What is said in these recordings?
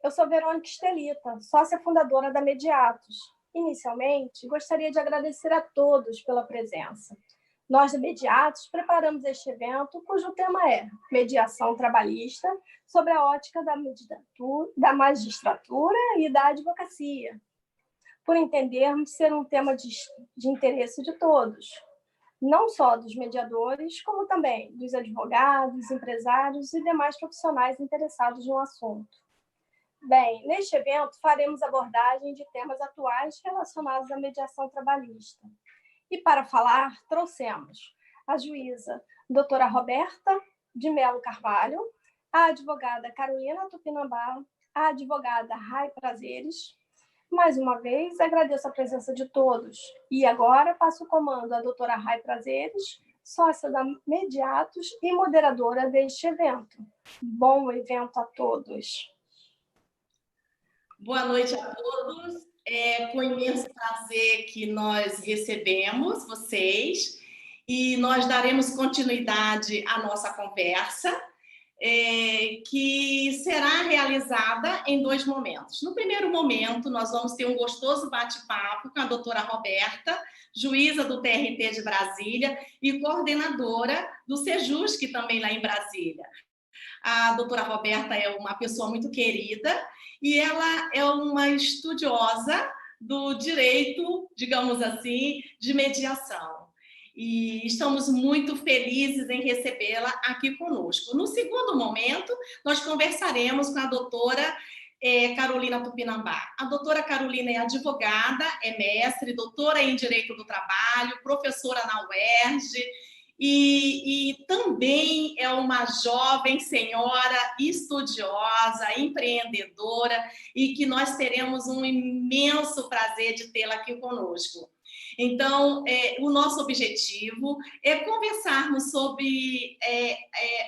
Eu sou Verônica Estelita, sócia fundadora da Mediatos. Inicialmente, gostaria de agradecer a todos pela presença. Nós, da Mediatos, preparamos este evento, cujo tema é Mediação Trabalhista, sob a ótica da magistratura e da advocacia, por entendermos ser um tema de interesse de todos, não só dos mediadores, como também dos advogados, empresários e demais profissionais interessados no assunto. Bem, neste evento faremos abordagem de temas atuais relacionados à mediação trabalhista. E para falar, trouxemos a juíza doutora Roberta de Melo Carvalho, a advogada Carolina Tupinambá, a advogada Rai Prazeres. Mais uma vez, agradeço a presença de todos. E agora passo o comando à doutora Rai Prazeres, sócia da Mediatos e moderadora deste evento. Bom evento a todos. Boa noite a todos. É com imenso prazer que nós recebemos vocês e nós daremos continuidade à nossa conversa, que será realizada em 2 momentos. No primeiro momento, nós vamos ter um gostoso bate-papo com a doutora Roberta, juíza do TRT de Brasília e coordenadora do Sejusc, também lá em Brasília. A doutora Roberta é uma pessoa muito querida e ela é uma estudiosa do direito, digamos assim, de mediação. E estamos muito felizes em recebê-la aqui conosco. No segundo momento, nós conversaremos com a doutora Carolina Tupinambá. A doutora Carolina é advogada, é mestre, doutora em Direito do Trabalho, professora na UERJ, e também é uma jovem senhora estudiosa, empreendedora, e que nós teremos um imenso prazer de tê-la aqui conosco. Então, o nosso objetivo é conversarmos sobre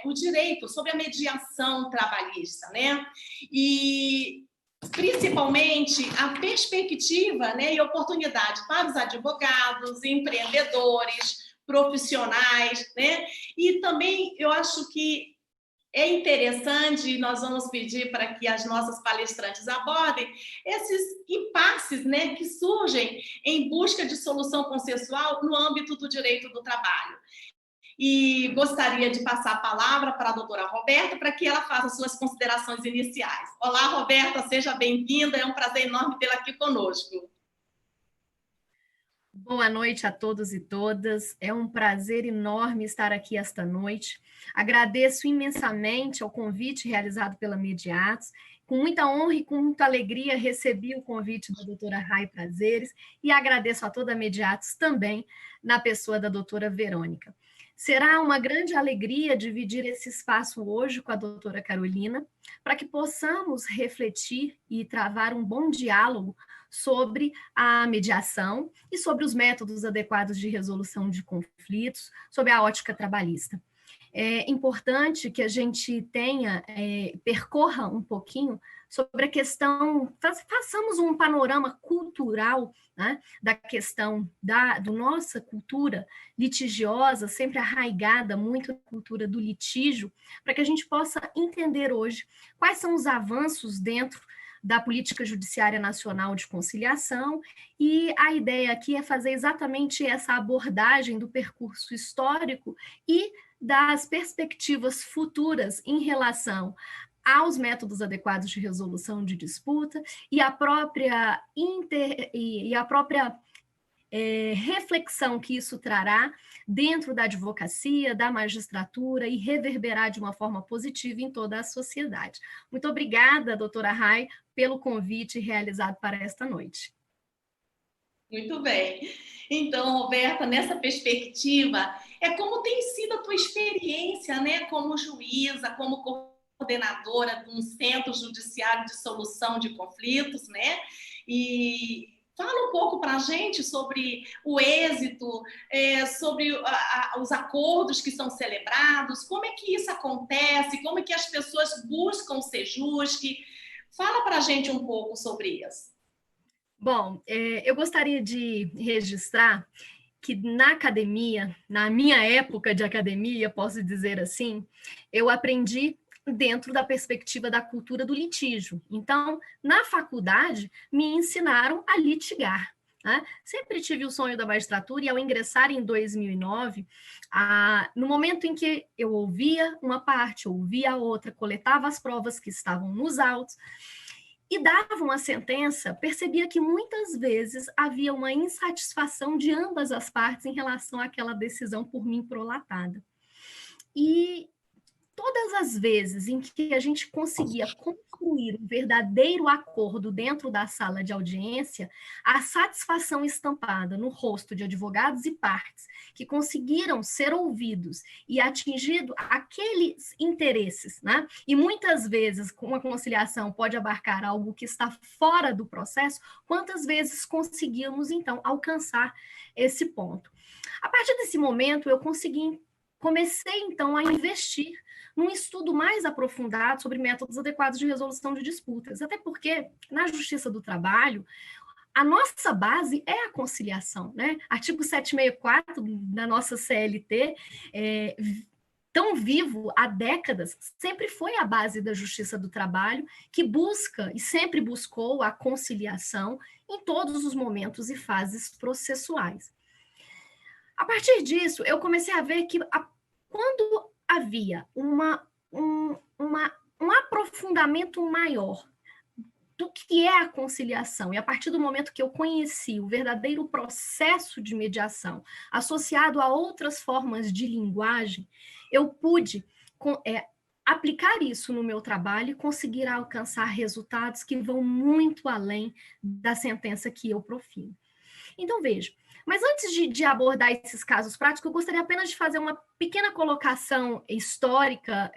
o direito, sobre a mediação trabalhista, né? E principalmente a perspectiva, né, e oportunidade para os advogados, empreendedores, profissionais, né? E também eu acho que é interessante, e nós vamos pedir para que as nossas palestrantes abordem esses impasses, né, que surgem em busca de solução consensual no âmbito do direito do trabalho. E gostaria de passar a palavra para a doutora Roberta para que ela faça suas considerações iniciais. Olá, Roberta, seja bem-vinda, é um prazer enorme tê-la aqui conosco. Boa noite a todos e todas, é um prazer enorme estar aqui esta noite. Agradeço imensamente ao convite realizado pela Mediatos, com muita honra e com muita alegria recebi o convite da doutora Rai Prazeres e agradeço a toda a Mediatos também, na pessoa da doutora Verônica. Será uma grande alegria dividir esse espaço hoje com a doutora Carolina, para que possamos refletir e travar um bom diálogo sobre a mediação e sobre os métodos adequados de resolução de conflitos, sobre a ótica trabalhista. É importante que a gente percorra um pouquinho sobre a questão, façamos um panorama cultural, né, da questão da nossa cultura litigiosa, sempre arraigada muito na cultura do litígio, para que a gente possa entender hoje quais são os avanços dentro da Política Judiciária Nacional de Conciliação, e a ideia aqui é fazer exatamente essa abordagem do percurso histórico e das perspectivas futuras em relação aos métodos adequados de resolução de disputa e a própria reflexão que isso trará dentro da advocacia, da magistratura e reverberar de uma forma positiva em toda a sociedade. Muito obrigada, doutora Rai, pelo convite realizado para esta noite. Muito bem. Então, Roberta, nessa perspectiva, como tem sido a tua experiência, né, como juíza, como coordenadora de um centro judiciário de solução de conflitos, né? E fala um pouco para a gente sobre o êxito, sobre os acordos que são celebrados, como é que isso acontece, como é que as pessoas buscam o Sejusc. Fala para a gente um pouco sobre isso. Bom, eu gostaria de registrar que na academia, na minha época de academia, posso dizer assim, eu aprendi dentro da perspectiva da cultura do litígio. Então, na faculdade, me ensinaram a litigar. Né? Sempre tive o sonho da magistratura e, ao ingressar em 2009, no momento em que eu ouvia uma parte, ouvia a outra, coletava as provas que estavam nos autos e dava uma sentença, percebia que muitas vezes havia uma insatisfação de ambas as partes em relação àquela decisão por mim prolatada. E todas as vezes em que a gente conseguia construir um verdadeiro acordo dentro da sala de audiência, a satisfação estampada no rosto de advogados e partes que conseguiram ser ouvidos e atingido aqueles interesses, né? E muitas vezes, com a conciliação pode abarcar algo que está fora do processo, quantas vezes conseguimos, então, alcançar esse ponto. A partir desse momento, comecei, então, a investir num estudo mais aprofundado sobre métodos adequados de resolução de disputas. Até porque, na Justiça do Trabalho, a nossa base é a conciliação, né? Artigo 764 da nossa CLT, tão vivo há décadas, sempre foi a base da Justiça do Trabalho, que busca e sempre buscou a conciliação em todos os momentos e fases processuais. A partir disso, eu comecei a ver que quando havia um aprofundamento maior do que é a conciliação, e a partir do momento que eu conheci o verdadeiro processo de mediação, associado a outras formas de linguagem, eu pude aplicar isso no meu trabalho e conseguir alcançar resultados que vão muito além da sentença que eu profiro. Então, veja, mas antes de abordar esses casos práticos, eu gostaria apenas de fazer uma pequena colocação histórica,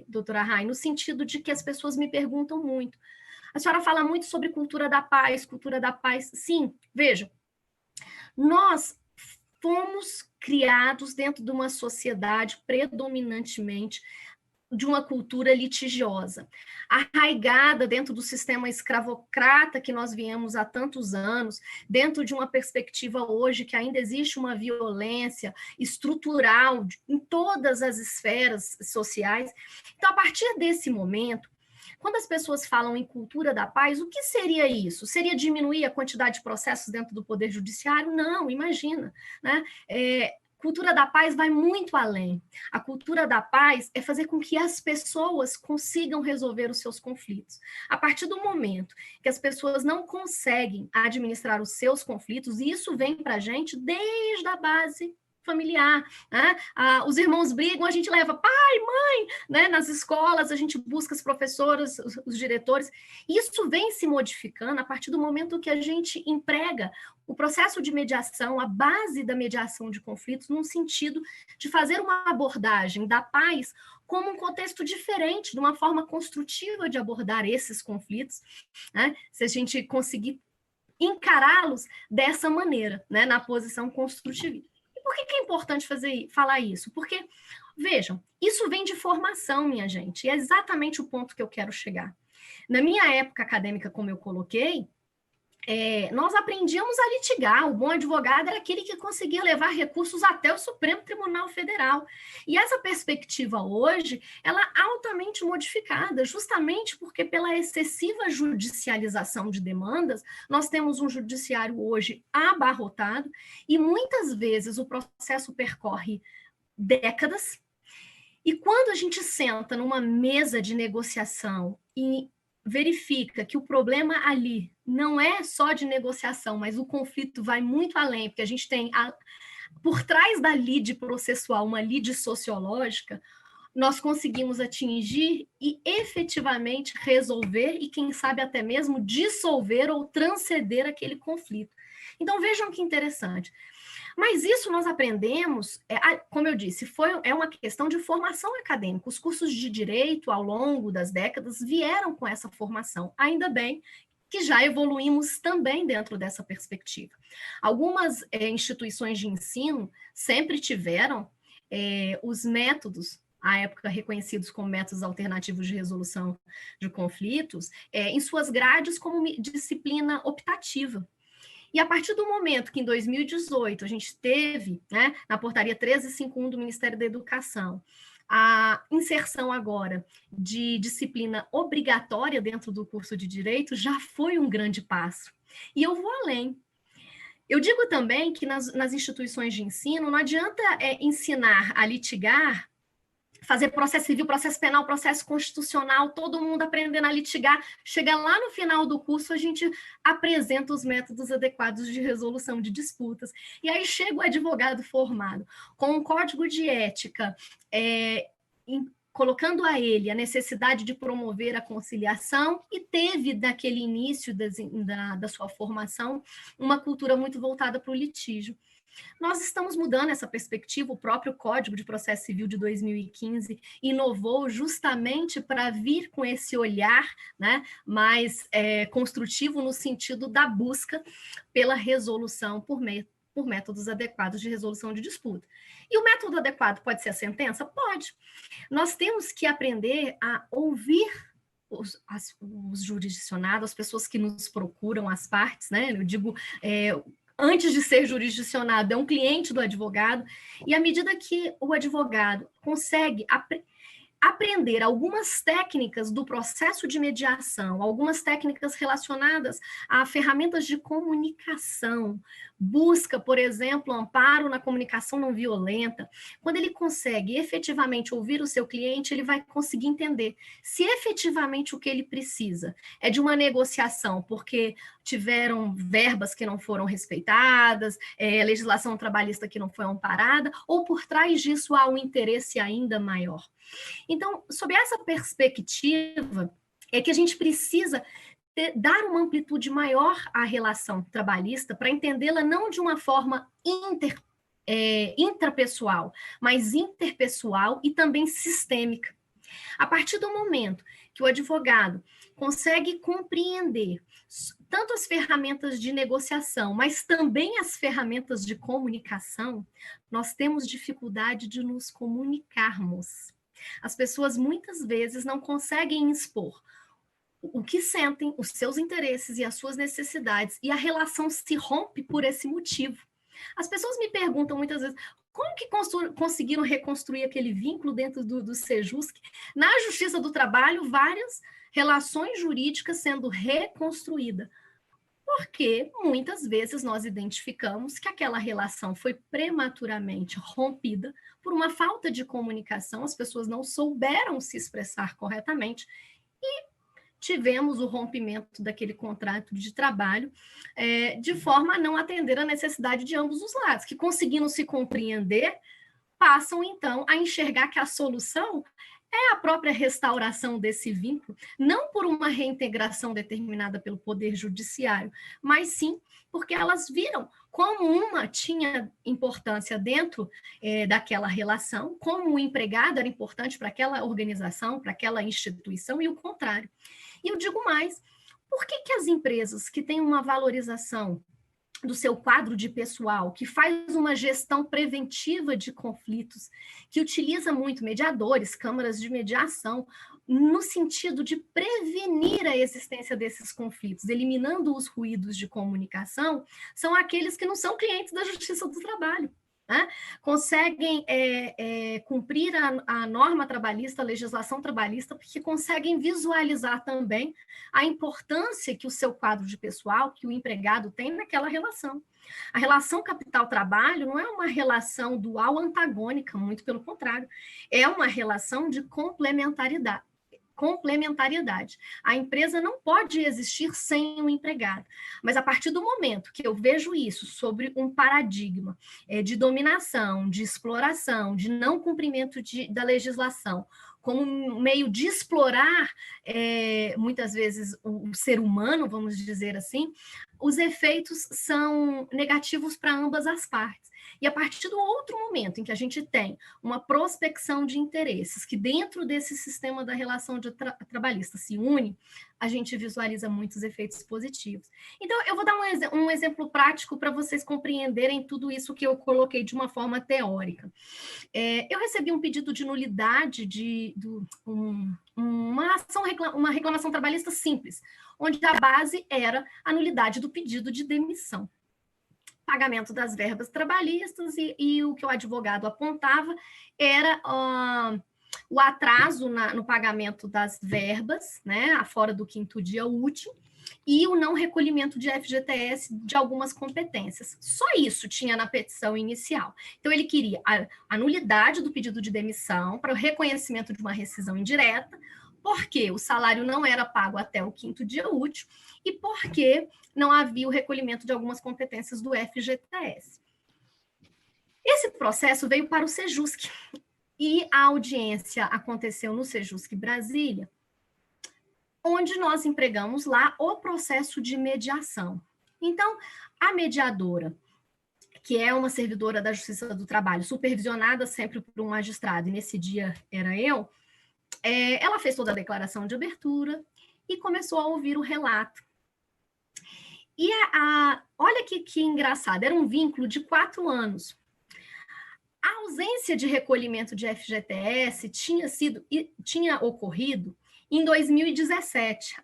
doutora Rai, no sentido de que as pessoas me perguntam muito. A senhora fala muito sobre cultura da paz. Sim, veja, nós fomos criados dentro de uma sociedade predominantemente de uma cultura litigiosa, arraigada dentro do sistema escravocrata que nós viemos há tantos anos, dentro de uma perspectiva hoje que ainda existe uma violência estrutural em todas as esferas sociais. Então, a partir desse momento, quando as pessoas falam em cultura da paz, o que seria isso? Seria diminuir a quantidade de processos dentro do Poder Judiciário? Não, imagina, né? Cultura da paz vai muito além. A cultura da paz é fazer com que as pessoas consigam resolver os seus conflitos. A partir do momento que as pessoas não conseguem administrar os seus conflitos, e isso vem para a gente desde a base familiar, né? Os irmãos brigam, a gente leva pai, mãe, né? Nas escolas, a gente busca as professoras, os diretores. Isso vem se modificando a partir do momento que a gente emprega o processo de mediação, a base da mediação de conflitos, num sentido de fazer uma abordagem da paz como um contexto diferente, de uma forma construtiva de abordar esses conflitos, né? Se a gente conseguir encará-los dessa maneira, né? Na posição construtivista. Por que é importante falar isso? Porque, vejam, isso vem de formação, minha gente, e é exatamente o ponto que eu quero chegar. Na minha época acadêmica, como eu coloquei, nós aprendíamos a litigar. O bom advogado era aquele que conseguia levar recursos até o Supremo Tribunal Federal. E essa perspectiva hoje, ela é altamente modificada, justamente porque pela excessiva judicialização de demandas, nós temos um judiciário hoje abarrotado e muitas vezes o processo percorre décadas. E quando a gente senta numa mesa de negociação e verifica que o problema ali não é só de negociação, mas o conflito vai muito além, porque a gente tem, por trás da lide processual, uma lide sociológica, nós conseguimos atingir e efetivamente resolver e, quem sabe, até mesmo dissolver ou transcender aquele conflito. Então, vejam que interessante. Mas isso nós aprendemos, como eu disse, é uma questão de formação acadêmica. Os cursos de direito, ao longo das décadas, vieram com essa formação. Ainda bem que já evoluímos também dentro dessa perspectiva. Algumas instituições de ensino sempre tiveram os métodos, à época reconhecidos como métodos alternativos de resolução de conflitos, em suas grades como disciplina optativa. E a partir do momento que, em 2018, a gente teve, né, na portaria 1351 do Ministério da Educação, A inserção agora de disciplina obrigatória dentro do curso de Direito já foi um grande passo. E eu vou além. Eu digo também que nas instituições de ensino não adianta ensinar a litigar, fazer processo civil, processo penal, processo constitucional, todo mundo aprendendo a litigar. Chega lá no final do curso, a gente apresenta os métodos adequados de resolução de disputas. E aí chega o advogado formado, com um código de ética, colocando a ele a necessidade de promover a conciliação, e teve, naquele início da sua formação, uma cultura muito voltada para o litígio. Nós estamos mudando essa perspectiva. O próprio Código de Processo Civil de 2015 inovou justamente para vir com esse olhar, né, mais construtivo no sentido da busca pela resolução por métodos adequados de resolução de disputa. E o método adequado pode ser a sentença? Pode. Nós temos que aprender a ouvir os jurisdicionados, as pessoas que nos procuram, as partes, né? Eu digo, antes de ser jurisdicionado, é um cliente do advogado, e à medida que o advogado consegue aprender algumas técnicas do processo de mediação, algumas técnicas relacionadas a ferramentas de comunicação, busca, por exemplo, amparo na comunicação não violenta. Quando ele consegue efetivamente ouvir o seu cliente, ele vai conseguir entender se efetivamente o que ele precisa é de uma negociação, porque tiveram verbas que não foram respeitadas, legislação trabalhista que não foi amparada, ou por trás disso há um interesse ainda maior. Então, sob essa perspectiva, é que a gente precisa dar uma amplitude maior à relação trabalhista para entendê-la não de uma forma intrapessoal, mas interpessoal e também sistêmica. A partir do momento que o advogado consegue compreender tanto as ferramentas de negociação, mas também as ferramentas de comunicação, nós temos dificuldade de nos comunicarmos. As pessoas muitas vezes não conseguem expor o que sentem, os seus interesses e as suas necessidades, e a relação se rompe por esse motivo. As pessoas me perguntam muitas vezes, como que conseguiram reconstruir aquele vínculo dentro do Sejusc? Na Justiça do Trabalho, várias relações jurídicas sendo reconstruídas, porque muitas vezes nós identificamos que aquela relação foi prematuramente rompida por uma falta de comunicação, as pessoas não souberam se expressar corretamente, e tivemos o rompimento daquele contrato de trabalho, de forma a não atender a necessidade de ambos os lados, que, conseguindo se compreender, passam, então, a enxergar que a solução é a própria restauração desse vínculo, não por uma reintegração determinada pelo Poder Judiciário, mas sim porque elas viram como uma tinha importância dentro daquela relação, como o empregado era importante para aquela organização, para aquela instituição, e o contrário. E eu digo mais, por que as empresas que têm uma valorização do seu quadro de pessoal, que faz uma gestão preventiva de conflitos, que utiliza muito mediadores, câmaras de mediação, no sentido de prevenir a existência desses conflitos, eliminando os ruídos de comunicação, são aqueles que não são clientes da Justiça do Trabalho, né? Conseguem cumprir a norma trabalhista, a legislação trabalhista, porque conseguem visualizar também a importância que o seu quadro de pessoal, que o empregado tem naquela relação. A relação capital-trabalho não é uma relação dual antagônica, muito pelo contrário, é uma relação de complementariedade. A empresa não pode existir sem o empregado, mas a partir do momento que eu vejo isso sobre um paradigma de dominação, de exploração, de não cumprimento da legislação, como um meio de explorar, muitas vezes, o ser humano, vamos dizer assim, os efeitos são negativos para ambas as partes. E a partir do outro momento em que a gente tem uma prospecção de interesses, que dentro desse sistema da relação trabalhista se une, a gente visualiza muitos efeitos positivos. Então, eu vou dar um exemplo prático para vocês compreenderem tudo isso que eu coloquei de uma forma teórica. Eu recebi um pedido de nulidade de uma reclamação trabalhista simples, onde a base era a nulidade do pedido de demissão. Pagamento das verbas trabalhistas, e o que o advogado apontava era o atraso no pagamento das verbas, né, fora do 5º dia útil, e o não recolhimento de FGTS de algumas competências. Só isso tinha na petição inicial. Então, ele queria a nulidade do pedido de demissão para o reconhecimento de uma rescisão indireta, porque o salário não era pago até o 5º dia útil e porque não havia o recolhimento de algumas competências do FGTS. Esse processo veio para o Sejusc, e a audiência aconteceu no Sejusc Brasília, onde nós empregamos lá o processo de mediação. Então, a mediadora, que é uma servidora da Justiça do Trabalho, supervisionada sempre por um magistrado, e nesse dia era eu, ela fez toda a declaração de abertura e começou a ouvir o relato. E olha que engraçado, era um vínculo de 4 anos. A ausência de recolhimento de FGTS tinha ocorrido em 2017.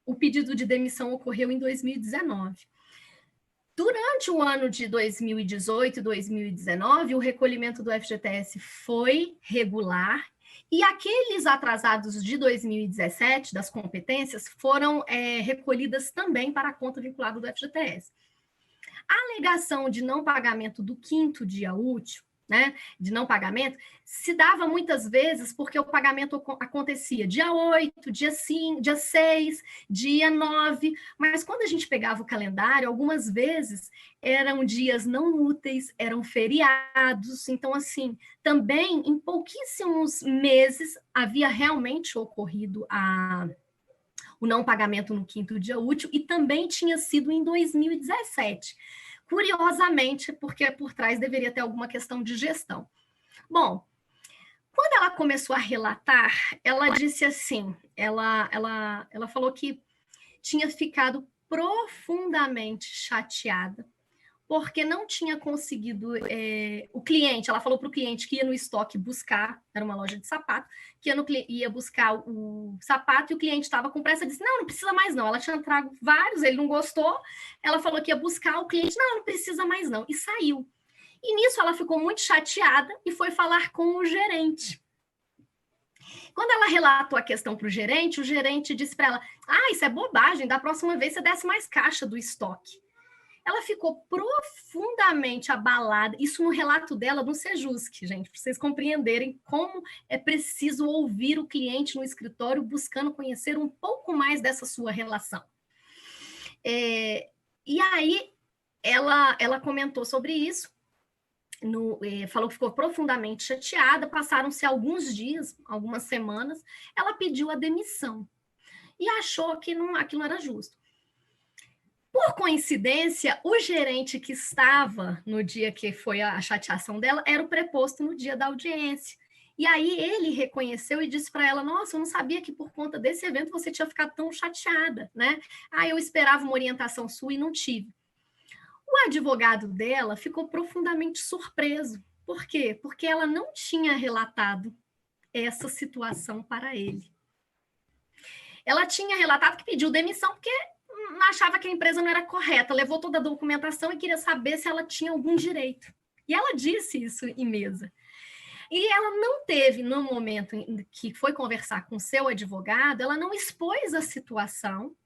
O pedido de demissão ocorreu em 2019. Durante o ano de 2018 e 2019, o recolhimento do FGTS foi regular e aqueles atrasados de 2017, das competências, foram recolhidas também para a conta vinculada do FGTS. A alegação de não pagamento do 5º dia útil, né, de não pagamento, se dava muitas vezes porque o pagamento acontecia dia 8, dia 5, dia 6, dia 9, mas quando a gente pegava o calendário, algumas vezes eram dias não úteis, eram feriados, então, assim, também em pouquíssimos meses havia realmente ocorrido o não pagamento no 5º dia útil, e também tinha sido em 2017. Curiosamente, porque por trás deveria ter alguma questão de gestão. Bom, quando ela começou a relatar, ela disse assim, ela falou que tinha ficado profundamente chateada porque não tinha conseguido o cliente, ela falou para o cliente que ia no estoque buscar, era uma loja de sapato, que ia buscar o sapato e o cliente estava com pressa e disse, não precisa mais não, ela tinha trago vários, ele não gostou, ela falou que ia buscar, o cliente, não precisa mais não, e saiu. E nisso ela ficou muito chateada e foi falar com o gerente. Quando ela relatou a questão para o gerente disse para ela, isso é bobagem, da próxima vez você desce mais caixa do estoque. Ela ficou profundamente abalada, isso no relato dela no Sejusc, gente, para vocês compreenderem como é preciso ouvir o cliente no escritório buscando conhecer um pouco mais dessa sua relação. E aí, ela comentou sobre isso, falou que ficou profundamente chateada, passaram-se alguns dias, algumas semanas, ela pediu a demissão e achou que aquilo não era justo. Por coincidência, o gerente que estava no dia que foi a chateação dela era o preposto no dia da audiência. E aí ele reconheceu e disse para ela, nossa, eu não sabia que por conta desse evento você tinha ficado tão chateada, né? Eu esperava uma orientação sua e não tive. O advogado dela ficou profundamente surpreso. Por quê? Porque ela não tinha relatado essa situação para ele. Ela tinha relatado que pediu demissão porque achava que a empresa não era correta, levou toda a documentação e queria saber se ela tinha algum direito. E ela disse isso em mesa. E ela não teve, no momento em que foi conversar com seu advogado, ela não expôs a situação,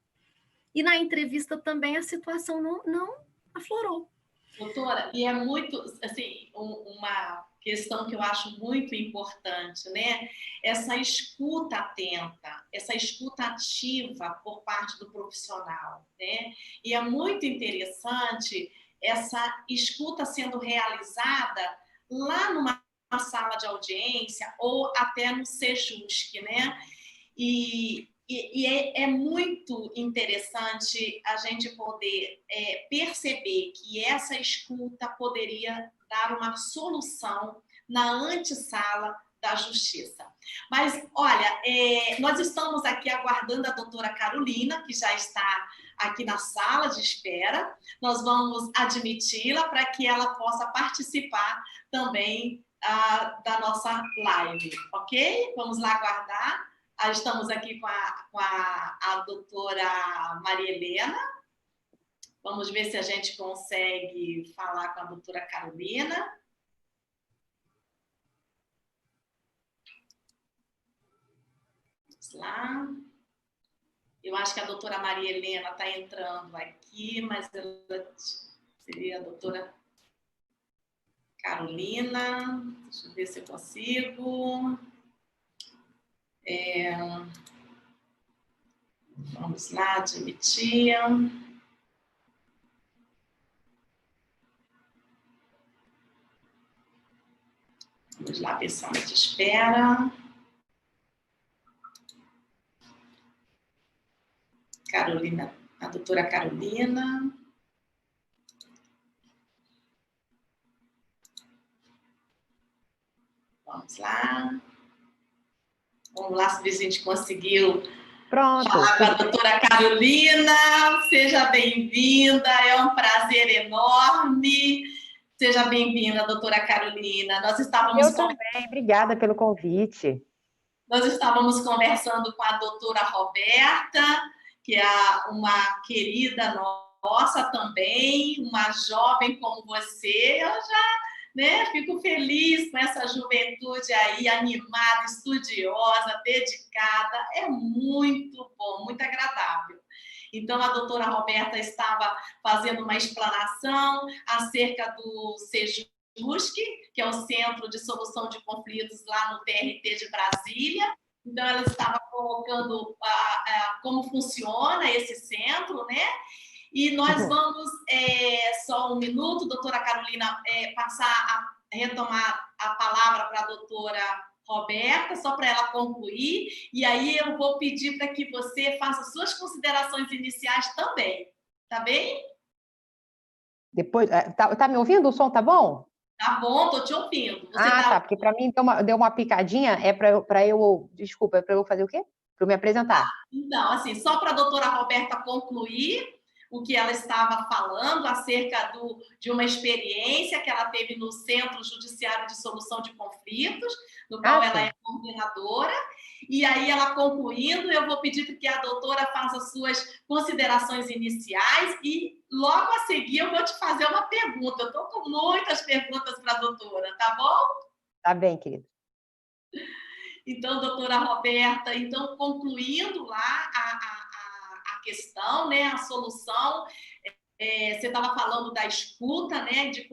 e na entrevista também a situação não aflorou. Doutora, e é muito, assim, uma questão que eu acho muito importante, né? Essa escuta atenta, essa escuta ativa por parte do profissional, né? E é muito interessante essa escuta sendo realizada lá numa sala de audiência ou até no Sejusc, né? E é muito interessante a gente poder perceber que essa escuta poderia dar uma solução na antessala da justiça. Mas, olha, nós estamos aqui aguardando a doutora Carolina, que já está aqui na sala de espera. Nós vamos admiti-la para que ela possa participar também da nossa live, ok? Vamos lá aguardar. Estamos aqui com a doutora Maria Helena. Vamos ver se a gente consegue falar com a doutora Carolina. Vamos lá. Eu acho que a doutora Maria Helena está entrando aqui, mas ela seria a doutora Carolina. Deixa eu ver se eu consigo. Vamos lá, admitir. Vamos lá ver sala de espera. Carolina, a doutora Carolina. Vamos lá. Vamos lá, se a gente conseguiu Pronto. falar com a doutora Carolina. Seja bem-vinda, é um prazer enorme. Seja bem-vinda, doutora Carolina. Eu também, obrigada pelo convite. Nós estávamos conversando com a doutora Roberta, que é uma querida nossa também, uma jovem como você. Eu já fico feliz com essa juventude aí, animada, estudiosa, dedicada. É muito bom, muito agradável. Então, a doutora Roberta estava fazendo uma explanação acerca do Sejusc, que é o Centro de Solução de Conflitos lá no TRT de Brasília. Então, ela estava colocando como funciona esse centro, né? E nós vamos, só um minuto, doutora Carolina, retomar a palavra para a doutora Roberta, só para ela concluir, e aí eu vou pedir para que você faça suas considerações iniciais também, tá bem? Depois, tá me ouvindo? O som tá bom? Tá bom, tô te ouvindo. Tá, porque para mim deu uma picadinha, desculpa, é para eu fazer o quê? Para eu me apresentar. Então, assim, só para a doutora Roberta concluir o que ela estava falando acerca de uma experiência que ela teve no Centro Judiciário de Solução de Conflitos, no qual ela é coordenadora. E aí, ela concluindo, eu vou pedir que a doutora faça suas considerações iniciais e logo a seguir eu vou te fazer uma pergunta. Eu estou com muitas perguntas para a doutora, tá bom? Tá bem, querida. Então, doutora Roberta, concluindo lá a questão, né, a solução, você estava falando da escuta, né, de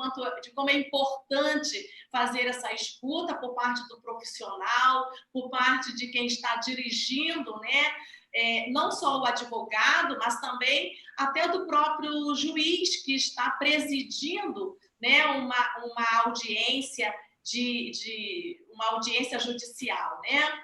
como é importante fazer essa escuta por parte do profissional, por parte de quem está dirigindo, né, não só o advogado, mas também até do próprio juiz que está presidindo, né, uma audiência uma audiência judicial, né?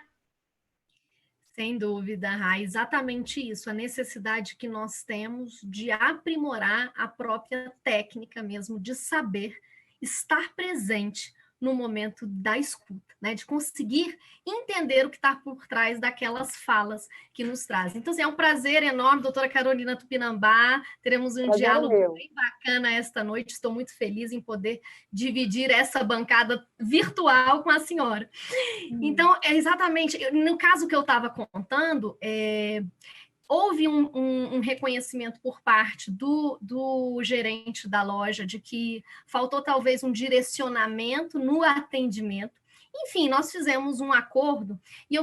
Sem dúvida, Rai, exatamente isso, a necessidade que nós temos de aprimorar a própria técnica mesmo, de saber estar presente no momento da escuta, né? De conseguir entender o que está por trás daquelas falas que nos trazem. Então, assim, é um prazer enorme, doutora Carolina Tupinambá, teremos um diálogo bem bacana esta noite, estou muito feliz em poder dividir essa bancada virtual com a senhora. Então, exatamente, no caso que eu estava contando, houve um reconhecimento por parte do gerente da loja de que faltou talvez um direcionamento no atendimento. Enfim, nós fizemos um acordo e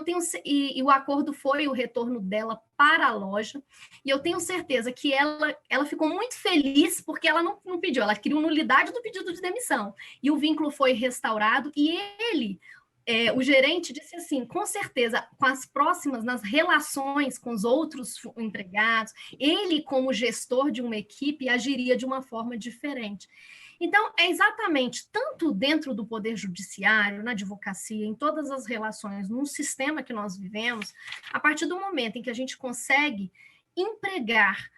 o acordo foi o retorno dela para a loja, e eu tenho certeza que ela ficou muito feliz porque ela não pediu, ela criou nulidade do pedido de demissão, e o vínculo foi restaurado, e o gerente disse assim, com certeza, com as próximas, nas relações com os outros empregados, ele, como gestor de uma equipe, agiria de uma forma diferente. Então, é exatamente, tanto dentro do Poder Judiciário, na advocacia, em todas as relações, num sistema que nós vivemos, a partir do momento em que a gente consegue empregar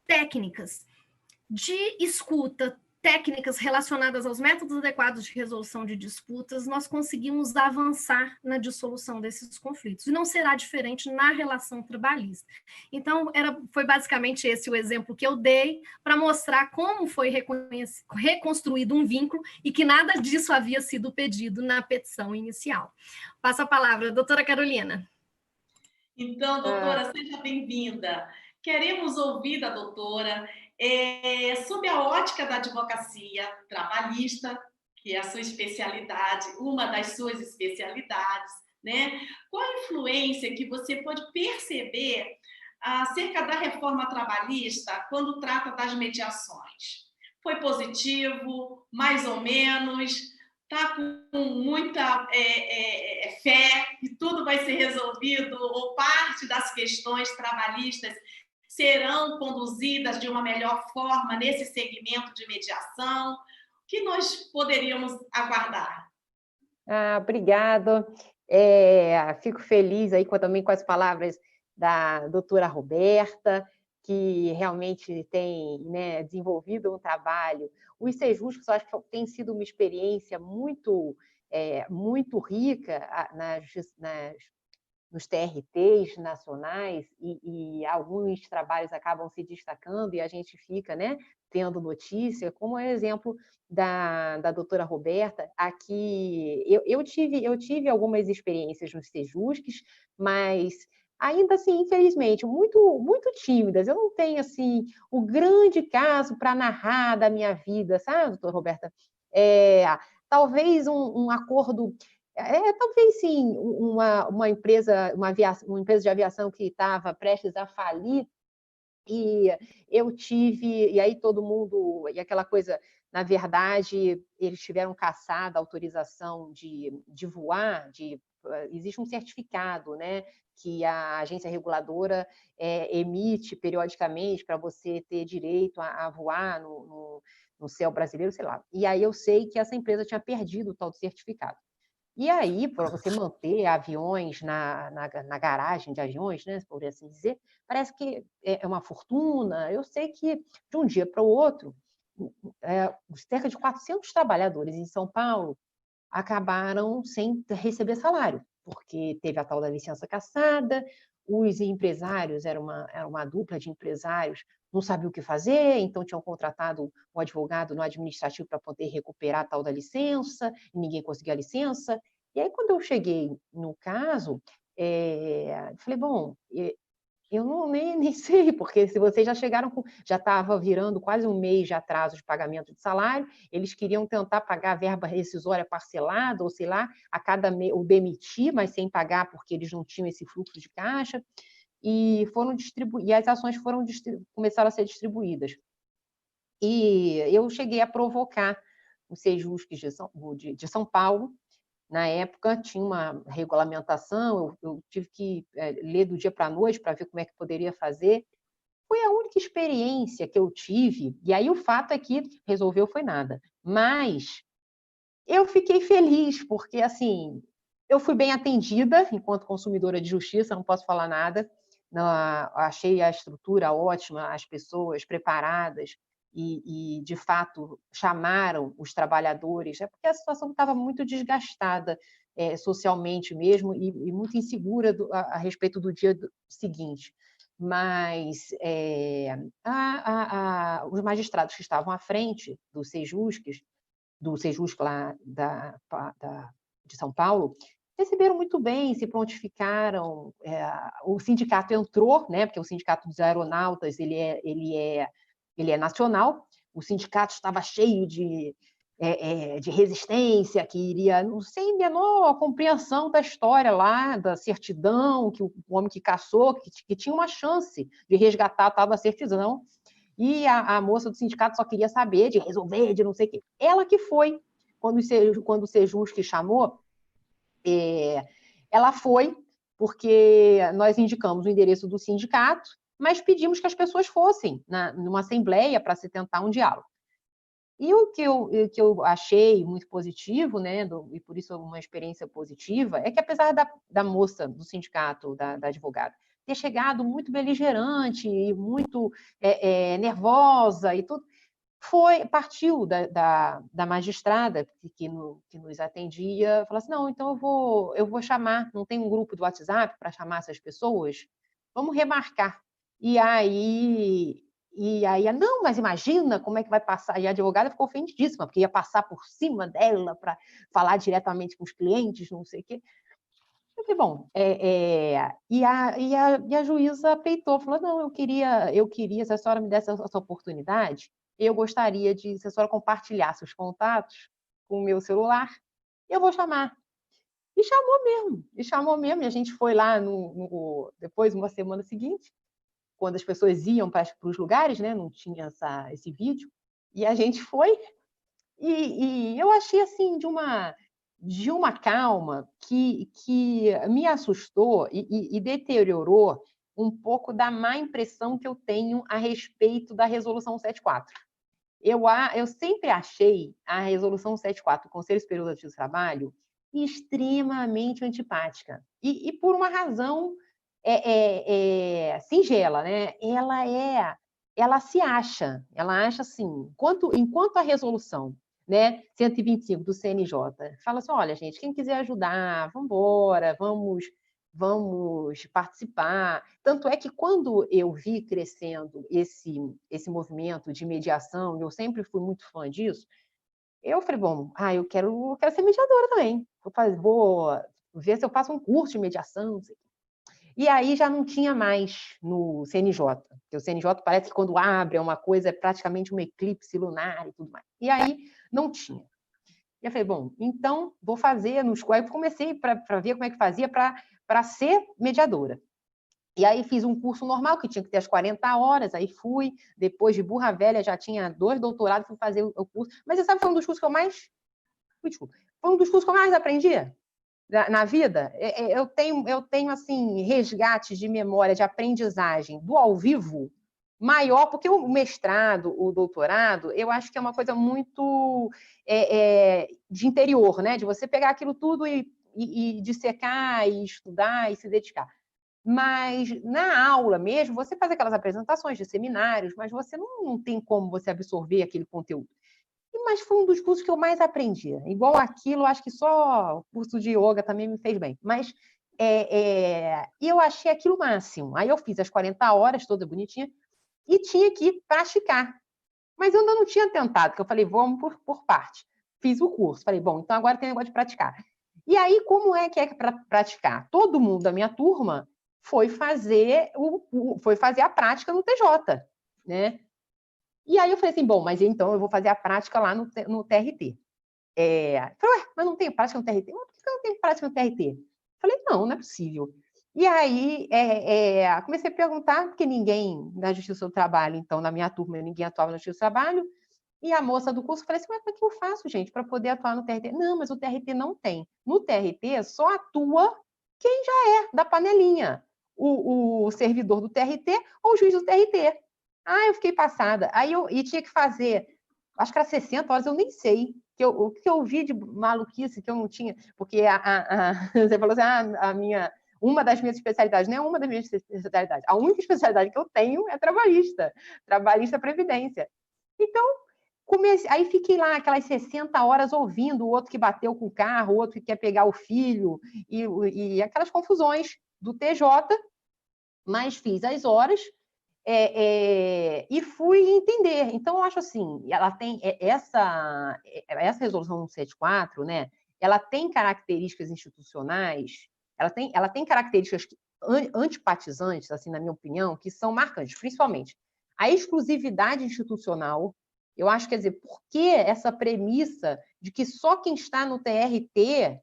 técnicas de escuta, técnicas relacionadas aos métodos adequados de resolução de disputas, nós conseguimos avançar na dissolução desses conflitos. E não será diferente na relação trabalhista. Então, foi basicamente esse o exemplo que eu dei para mostrar como foi reconstruído um vínculo e que nada disso havia sido pedido na petição inicial. Passo a palavra, doutora Carolina. Então, doutora, seja bem-vinda. Queremos ouvir da doutora sob a ótica da advocacia trabalhista, que é a sua especialidade, uma das suas especialidades, né? Qual a influência que você pode perceber acerca da reforma trabalhista quando trata das mediações? Foi positivo, mais ou menos? Está com muita fé que tudo vai ser resolvido ou parte das questões trabalhistas serão conduzidas de uma melhor forma nesse segmento de mediação? O que nós poderíamos aguardar? Obrigado. Fico feliz aí também com as palavras da doutora Roberta, que realmente tem, né, desenvolvido um trabalho. Os Sejuscos, eu acho que tem sido uma experiência muito rica nos TRTs nacionais, e alguns trabalhos acabam se destacando e a gente fica, né, tendo notícia, como é o exemplo da doutora Roberta. Aqui eu tive algumas experiências nos Sejusques, mas ainda assim, infelizmente, muito tímidas. Eu não tenho assim o grande caso para narrar da minha vida, sabe, doutora Roberta? Talvez um acordo, talvez sim, uma empresa de aviação que estava prestes a falir, e eu tive, e aí todo mundo, e aquela coisa, na verdade, eles tiveram caçada a autorização de voar, existe um certificado, né, que a agência reguladora emite periodicamente para você ter direito a voar no céu brasileiro, sei lá. E aí eu sei que essa empresa tinha perdido o tal do certificado. E aí, para você manter aviões na garagem de aviões, né, por assim dizer, parece que é uma fortuna. Eu sei que, de um dia para o outro, cerca de 400 trabalhadores em São Paulo acabaram sem receber salário, porque teve a tal da licença cassada, os empresários, era uma dupla de empresários, não sabiam o que fazer, então tinham contratado um advogado no administrativo para poder recuperar a tal da licença, e ninguém conseguia a licença. E aí, quando eu cheguei no caso, falei, bom, eu nem sei, porque se vocês já chegaram já estava virando quase um mês de atraso de pagamento de salário, eles queriam tentar pagar a verba rescisória parcelada, ou sei lá, a cada mês, ou demitir, mas sem pagar, porque eles não tinham esse fluxo de caixa, e as ações começaram a ser distribuídas. E eu cheguei a provocar os Sejusques de São Paulo. Na época, tinha uma regulamentação, eu tive que ler do dia para a noite para ver como é que poderia fazer. Foi a única experiência que eu tive, e aí o fato é que resolveu foi nada. Mas eu fiquei feliz, porque assim, eu fui bem atendida enquanto consumidora de justiça, não posso falar nada. Não, achei a estrutura ótima, as pessoas preparadas, e de fato chamaram os trabalhadores, porque a situação estava muito desgastada socialmente mesmo, e muito insegura a respeito do dia seguinte. Mas os magistrados que estavam à frente do Sejusc lá de São Paulo, receberam muito bem, se prontificaram. O sindicato entrou, né, porque o Sindicato dos Aeronautas ele é nacional. O sindicato estava cheio de resistência, que iria, sem menor compreensão da história lá, da certidão, que o homem que caçou, que tinha uma chance de resgatar a tal da certidão, e a moça do sindicato só queria saber de resolver, de não sei o quê. Ela que foi, quando o Sejusc chamou, ela foi, porque nós indicamos o endereço do sindicato, mas pedimos que as pessoas fossem numa assembleia para se tentar um diálogo. E o que eu achei muito positivo, né, e por isso uma experiência positiva, é que apesar da moça do sindicato, da advogada, ter chegado muito beligerante e muito nervosa e tudo, partiu da magistrada que nos atendia, falou assim, não, então eu vou chamar, não tem um grupo do WhatsApp para chamar essas pessoas? Vamos remarcar. E aí, não, mas imagina como é que vai passar. E a advogada ficou ofendidíssima, porque ia passar por cima dela para falar diretamente com os clientes, não sei o quê. Eu falei, bom, e a juíza peitou, falou, não, eu queria, se a senhora me desse essa oportunidade, eu gostaria se a senhora compartilhasse os contatos com o meu celular, eu vou chamar. E chamou mesmo, e a gente foi lá depois, uma semana seguinte, quando as pessoas iam para os lugares, né? Não tinha esse vídeo, e a gente foi, e eu achei assim de uma calma que me assustou e deteriorou um pouco da má impressão que eu tenho a respeito da Resolução 74. Eu sempre achei a Resolução 74 do Conselho Superior do Trabalho extremamente antipática. E por uma razão singela, né? Ela acha assim, enquanto a resolução, né, 125 do CNJ fala assim, olha, gente, quem quiser ajudar, vamos embora, vamos participar. Tanto é que quando eu vi crescendo esse movimento de mediação, eu sempre fui muito fã disso, eu falei, bom, eu quero ser mediadora também. Vou ver se eu faço um curso de mediação, não sei. E aí já não tinha mais no CNJ, porque o CNJ parece que quando abre é uma coisa, é praticamente um eclipse lunar e tudo mais. E aí não tinha. E eu falei, bom, então vou fazer nos quais eu comecei para ver como é que fazia para ser mediadora. E aí fiz um curso normal, que tinha que ter as 40 horas, aí fui, depois de burra velha, já tinha 2 doutorados, fui fazer o curso. Mas você sabe, foi um dos cursos que eu mais... Desculpa, foi um dos cursos que eu mais aprendi na vida. Eu tenho assim, resgate de memória, de aprendizagem do ao vivo maior, porque o mestrado, o doutorado, eu acho que é uma coisa muito de interior, né? De você pegar aquilo tudo e dissecar, e estudar, e se dedicar. Mas na aula mesmo, você faz aquelas apresentações de seminários, mas você não tem como você absorver aquele conteúdo. Mas foi um dos cursos que eu mais aprendi. Igual aquilo, acho que só o curso de yoga também me fez bem. Mas eu achei aquilo o máximo. Aí eu fiz as 40 horas, toda bonitinha, e tinha que praticar. Mas eu ainda não tinha tentado, porque eu falei, vamos por parte. Fiz o curso. Falei, bom, então agora tem negócio de praticar. E aí, como é para praticar? Todo mundo da minha turma foi fazer a prática no TJ, né? E aí eu falei assim, bom, mas então eu vou fazer a prática lá no TRT. Falei, mas não tem prática no TRT? Mas por que eu não tenho prática no TRT? Falei, não é possível. E aí comecei a perguntar, porque ninguém na Justiça do Trabalho, então, na minha turma, ninguém atuava na Justiça do Trabalho, e a moça do curso falou assim, mas como é que eu faço, gente, para poder atuar no TRT? Não, mas o TRT não tem. No TRT só atua quem já é da panelinha. O servidor do TRT ou o juiz do TRT. Eu fiquei passada. E tinha que fazer, acho que era 60 horas, eu nem sei. O que eu vi de maluquice que eu não tinha, porque você falou assim, uma das minhas especialidades, não é uma das minhas especialidades, a única especialidade que eu tenho é trabalhista previdência. Então, aí fiquei lá aquelas 60 horas ouvindo o outro que bateu com o carro, o outro que quer pegar o filho, e aquelas confusões do TJ, mas fiz as horas, e fui entender. Então, eu acho assim, ela tem essa resolução 174, né? Ela tem características institucionais, ela tem características antipatizantes, assim, na minha opinião, que são marcantes, principalmente a exclusividade institucional. Eu acho, quer dizer, por que essa premissa de que só quem está no TRT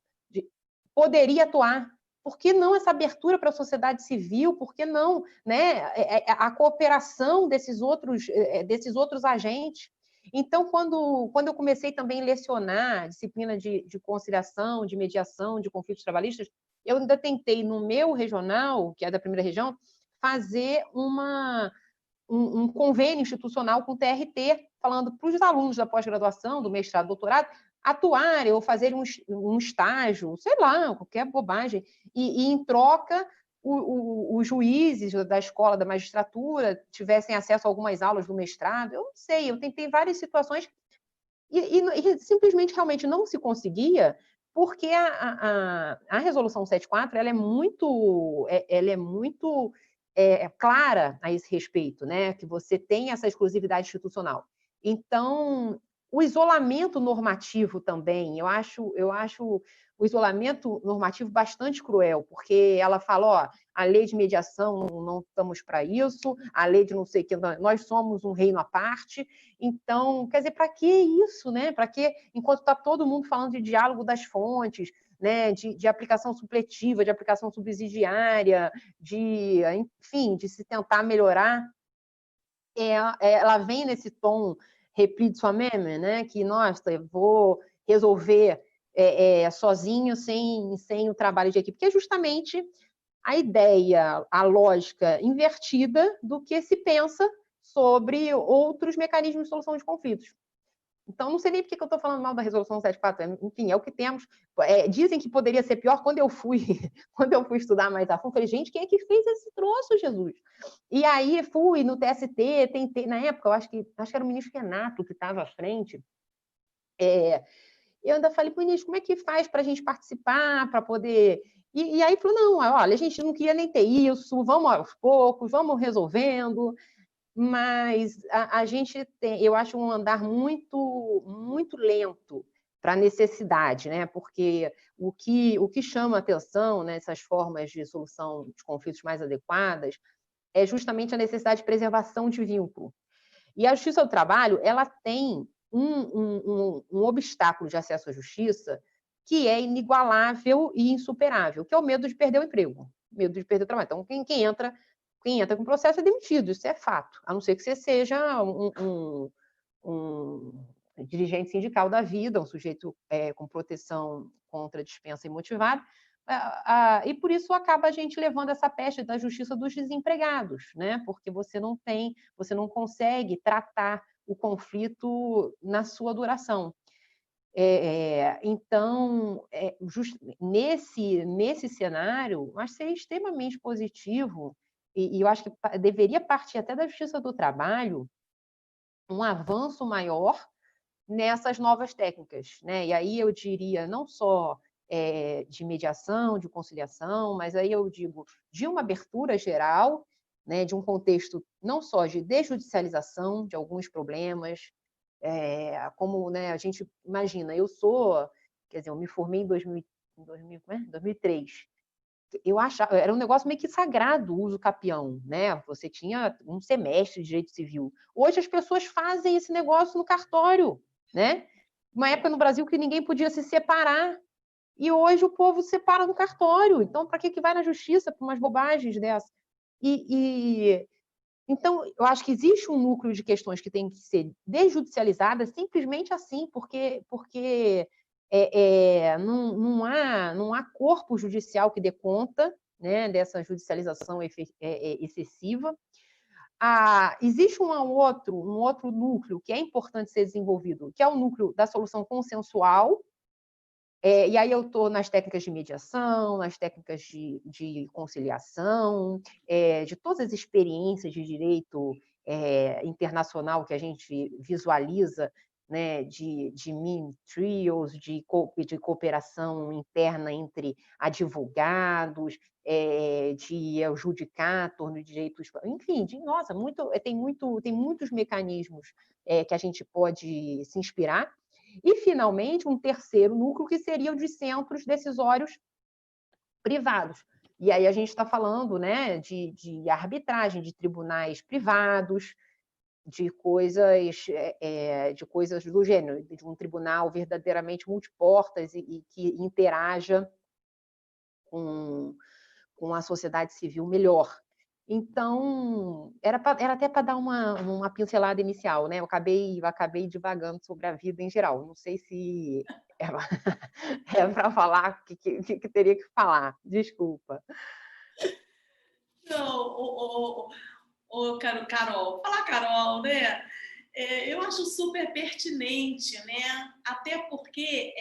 poderia atuar? Por que não essa abertura para a sociedade civil? Por que não, né, a cooperação desses outros agentes? Então, quando eu comecei também a lecionar disciplina de conciliação, de mediação, de conflitos trabalhistas, eu ainda tentei, no meu regional, que é da primeira região, fazer um convênio institucional com o TRT, falando para os alunos da pós-graduação, do mestrado, doutorado, atuarem ou fazerem um estágio, sei lá, qualquer bobagem, e em troca os juízes da escola da magistratura tivessem acesso a algumas aulas do mestrado. Eu não sei, eu tentei várias situações e simplesmente realmente não se conseguia, porque a Resolução 74 ela é muito clara a esse respeito, né? Que você tem essa exclusividade institucional. Então, o isolamento normativo também, eu acho o isolamento normativo bastante cruel, porque ela fala, a lei de mediação não estamos para isso, a lei de não sei o que, nós somos um reino à parte. Então, quer dizer, para que isso, né? Para que, enquanto está todo mundo falando de diálogo das fontes, né, de aplicação supletiva, de aplicação subsidiária, enfim, de se tentar melhorar, ela vem nesse tom repli de soi-même, né, que, nossa, eu vou resolver sozinho, sem o trabalho de equipe, que é justamente a ideia, a lógica invertida do que se pensa sobre outros mecanismos de solução de conflitos. Então, não sei nem por que eu estou falando mal da resolução 74, enfim, é o que temos. Dizem que poderia ser pior. Quando eu fui estudar mais a fundo, falei, gente, quem é que fez esse troço, Jesus? E aí fui no TST, tentei, na época, eu acho que era o ministro Renato que estava à frente, eu ainda falei para o ministro, como é que faz para a gente participar, para poder... E aí falou, não, olha, a gente não queria nem ter isso, vamos aos poucos, vamos resolvendo... Mas a gente tem, eu acho, um andar muito, muito lento para a necessidade, né? Porque o que chama atenção nessas formas de solução de conflitos mais adequadas é justamente a necessidade de preservação de vínculo. E a Justiça do Trabalho, ela tem um obstáculo de acesso à justiça que é inigualável e insuperável, que é o medo de perder o emprego, medo de perder o trabalho. Então, quem entra com o processo é demitido, isso é fato, a não ser que você seja um dirigente sindical da vida, um sujeito com proteção contra dispensa imotivada, e por isso acaba a gente levando essa peste da justiça dos desempregados, né? Porque você não consegue tratar o conflito na sua duração. Então, nesse cenário, acho que seria extremamente positivo, e eu acho que deveria partir até da Justiça do Trabalho um avanço maior nessas novas técnicas, né? E aí eu diria não só de mediação, de conciliação, mas aí eu digo de uma abertura geral, né? De um contexto não só de desjudicialização de alguns problemas, como, né, a gente imagina, eu me formei em 2003. Eu achava, era um negócio meio que sagrado o uso capião, né? Você tinha um semestre de direito civil. Hoje as pessoas fazem esse negócio no cartório, né? Uma época no Brasil que ninguém podia se separar, e hoje o povo se separa no cartório. Então, para que vai na justiça por umas bobagens dessas? Então, eu acho que existe um núcleo de questões que tem que ser desjudicializadas simplesmente assim, porque não há corpo judicial que dê conta, né, dessa judicialização excessiva. Existe um outro núcleo que é importante ser desenvolvido, que é o núcleo da solução consensual, e aí eu estou nas técnicas de mediação, nas técnicas de conciliação, de todas as experiências de direito internacional que a gente visualiza, né, de mini trios, de cooperação interna entre advogados, de judicatur, de direitos, enfim, nossa, tem muitos mecanismos que a gente pode se inspirar. E, finalmente, um terceiro núcleo, que seria o de centros decisórios privados. E aí a gente está falando, né, de arbitragem, de tribunais privados, de coisas do gênero, de um tribunal verdadeiramente multiportas e que interaja com a sociedade civil melhor. Então, era até para dar uma pincelada inicial, né? Eu acabei divagando sobre a vida em geral. Não sei se é para falar o que teria que falar. Desculpa. Não, Carol, fala Carol, né? Eu acho super pertinente, né? Até porque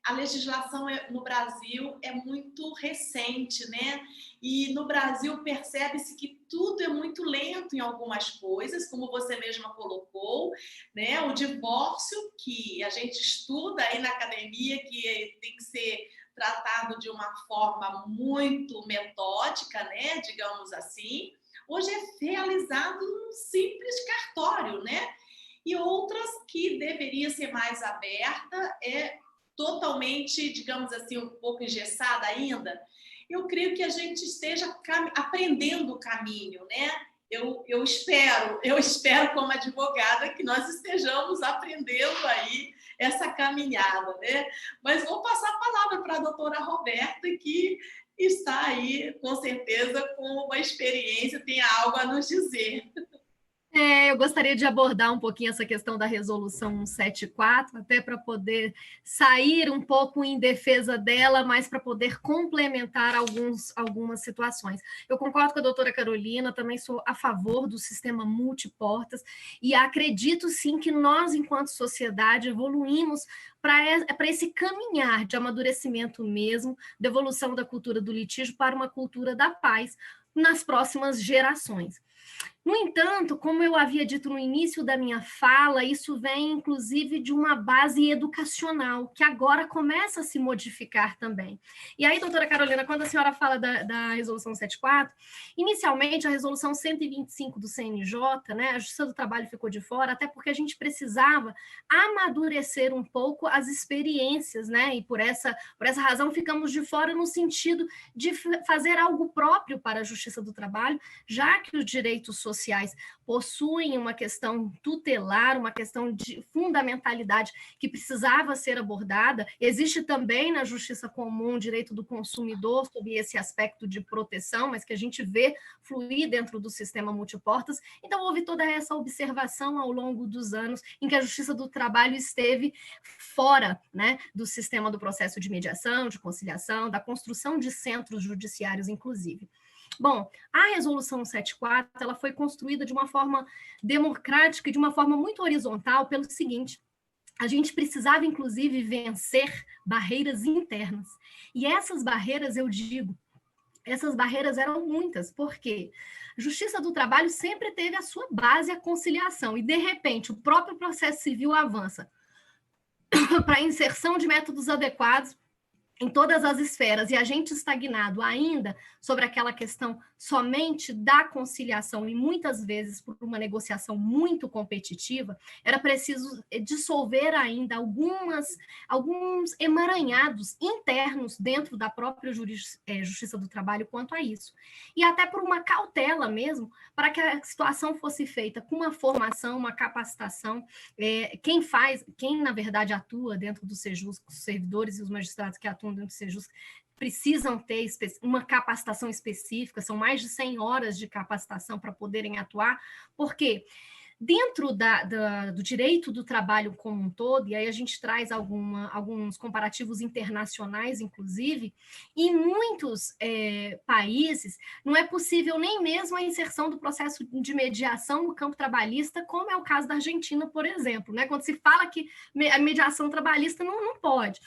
a legislação no Brasil é muito recente, né? E no Brasil percebe-se que tudo é muito lento em algumas coisas, como você mesma colocou, né? O divórcio, que a gente estuda aí na academia, que tem que ser tratado de uma forma muito metódica, né? Digamos assim. Hoje é realizado num simples cartório, né? E outras que deveria ser mais aberta totalmente, digamos assim, um pouco engessada ainda. Eu creio que a gente esteja aprendendo o caminho, né? Eu espero como advogada que nós estejamos aprendendo aí essa caminhada, né? Mas vou passar a palavra para a doutora Roberta, que está aí, com certeza, com uma experiência, tem algo a nos dizer. Eu gostaria de abordar um pouquinho essa questão da resolução 174, até para poder sair um pouco em defesa dela, mas para poder complementar algumas situações. Eu concordo com a doutora Carolina, também sou a favor do sistema multiportas, e acredito sim que nós, enquanto sociedade, evoluímos para esse caminhar de amadurecimento mesmo, de evolução da cultura do litígio para uma cultura da paz nas próximas gerações. No entanto, como eu havia dito no início da minha fala, isso vem inclusive de uma base educacional, que agora começa a se modificar também. E aí, doutora Carolina, quando a senhora fala da resolução 74, inicialmente a resolução 125 do CNJ, né, a Justiça do Trabalho ficou de fora, até porque a gente precisava amadurecer um pouco as experiências, né, e por essa razão ficamos de fora no sentido de fazer algo próprio para a Justiça do Trabalho, já que os direitos sociais possuem uma questão tutelar, uma questão de fundamentalidade que precisava ser abordada. Existe também na justiça comum o direito do consumidor sobre esse aspecto de proteção, mas que a gente vê fluir dentro do sistema multiportas. Então, houve toda essa observação ao longo dos anos em que a Justiça do Trabalho esteve fora, né, do sistema do processo de mediação, de conciliação, da construção de centros judiciários, inclusive. Bom, a resolução 74, ela foi construída de uma forma democrática e de uma forma muito horizontal pelo seguinte: a gente precisava, inclusive, vencer barreiras internas. E essas barreiras, eu digo, essas barreiras eram muitas, porque a Justiça do Trabalho sempre teve a sua base, a conciliação, e, de repente, o próprio processo civil avança para a inserção de métodos adequados em todas as esferas, e a gente estagnado ainda sobre aquela questão somente da conciliação, e muitas vezes por uma negociação muito competitiva, era preciso dissolver ainda alguns emaranhados internos dentro da própria Justiça do Trabalho quanto a isso. E até por uma cautela mesmo, para que a situação fosse feita com uma formação, uma capacitação. Quem na verdade atua dentro do Sejus, os servidores e os magistrados que atuam dentro do Sejus, precisam ter uma capacitação específica, são mais de 100 horas de capacitação para poderem atuar, porque dentro do direito do trabalho como um todo, e aí a gente traz alguns comparativos internacionais, inclusive, em muitos países não é possível nem mesmo a inserção do processo de mediação no campo trabalhista, como é o caso da Argentina, por exemplo, né? Quando se fala que a mediação trabalhista não pode.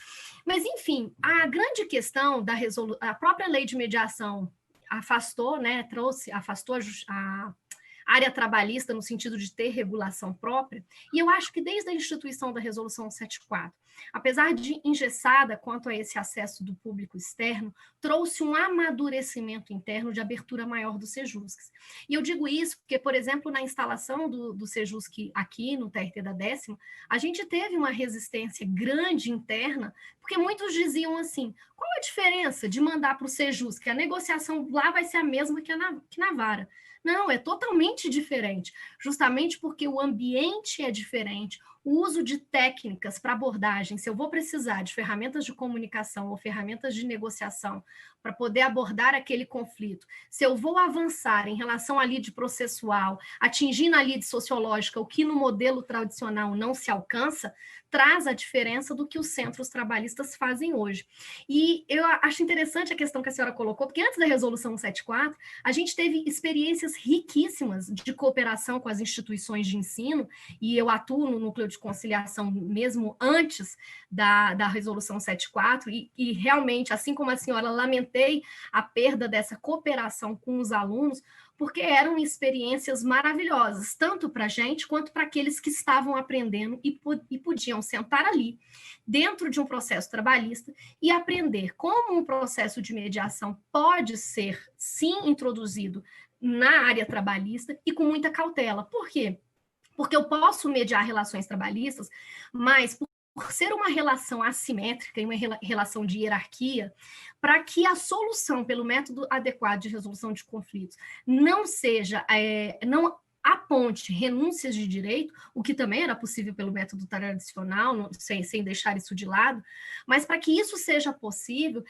Mas, enfim, a grande questão a própria lei de mediação afastou, né? Afastou a área trabalhista no sentido de ter regulação própria, e eu acho que desde a instituição da Resolução 74, apesar de engessada quanto a esse acesso do público externo, trouxe um amadurecimento interno de abertura maior do Sejusc. E eu digo isso porque, por exemplo, na instalação do Sejusc aqui no TRT da 10ª, a gente teve uma resistência grande interna, porque muitos diziam assim: qual a diferença de mandar para o Sejusc? A negociação lá vai ser a mesma que na vara. Não, é totalmente diferente, justamente porque o ambiente é diferente, o uso de técnicas para abordagem, se eu vou precisar de ferramentas de comunicação ou ferramentas de negociação para poder abordar aquele conflito, se eu vou avançar em relação à lide processual, atingindo a lide sociológica, o que no modelo tradicional não se alcança, traz a diferença do que os centros trabalhistas fazem hoje. E eu acho interessante a questão que a senhora colocou, porque antes da Resolução 74, a gente teve experiências riquíssimas de cooperação com as instituições de ensino, e eu atuo no núcleo de conciliação mesmo antes da Resolução 74, e realmente, assim como a senhora, lamentei a perda dessa cooperação com os alunos, porque eram experiências maravilhosas, tanto para a gente quanto para aqueles que estavam aprendendo e podiam sentar ali, dentro de um processo trabalhista, e aprender como um processo de mediação pode ser, sim, introduzido na área trabalhista e com muita cautela. Por quê? Porque eu posso mediar relações trabalhistas, mas por ser uma relação assimétrica e uma relação de hierarquia, para que a solução pelo método adequado de resolução de conflitos não aponte renúncias de direito, o que também era possível pelo método tradicional, sem deixar isso de lado, mas para que isso seja possível,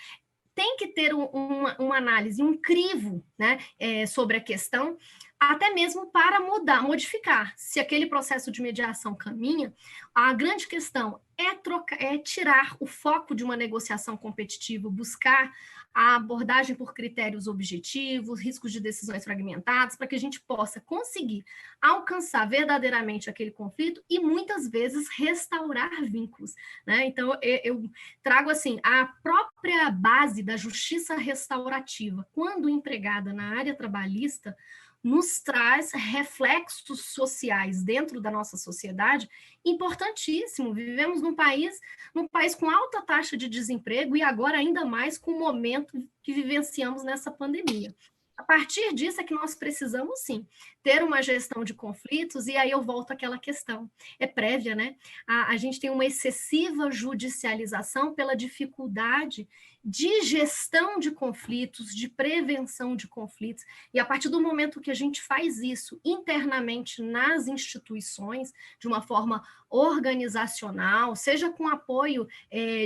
tem que ter uma análise, um crivo, né, sobre a questão, até mesmo para modificar. Se aquele processo de mediação caminha, a grande questão é tirar o foco de uma negociação competitiva, buscar a abordagem por critérios objetivos, riscos de decisões fragmentadas, para que a gente possa conseguir alcançar verdadeiramente aquele conflito e, muitas vezes, restaurar vínculos, né? Então, eu trago, assim, a própria base da justiça restaurativa, quando empregada na área trabalhista, nos traz reflexos sociais dentro da nossa sociedade importantíssimo. Vivemos num país com alta taxa de desemprego e agora ainda mais com o momento que vivenciamos nessa pandemia. A partir disso é que nós precisamos, sim, ter uma gestão de conflitos, e aí eu volto àquela questão, é prévia, né? A gente tem uma excessiva judicialização pela dificuldade de gestão de conflitos, de prevenção de conflitos, e a partir do momento que a gente faz isso internamente nas instituições, de uma forma organizacional, seja com apoio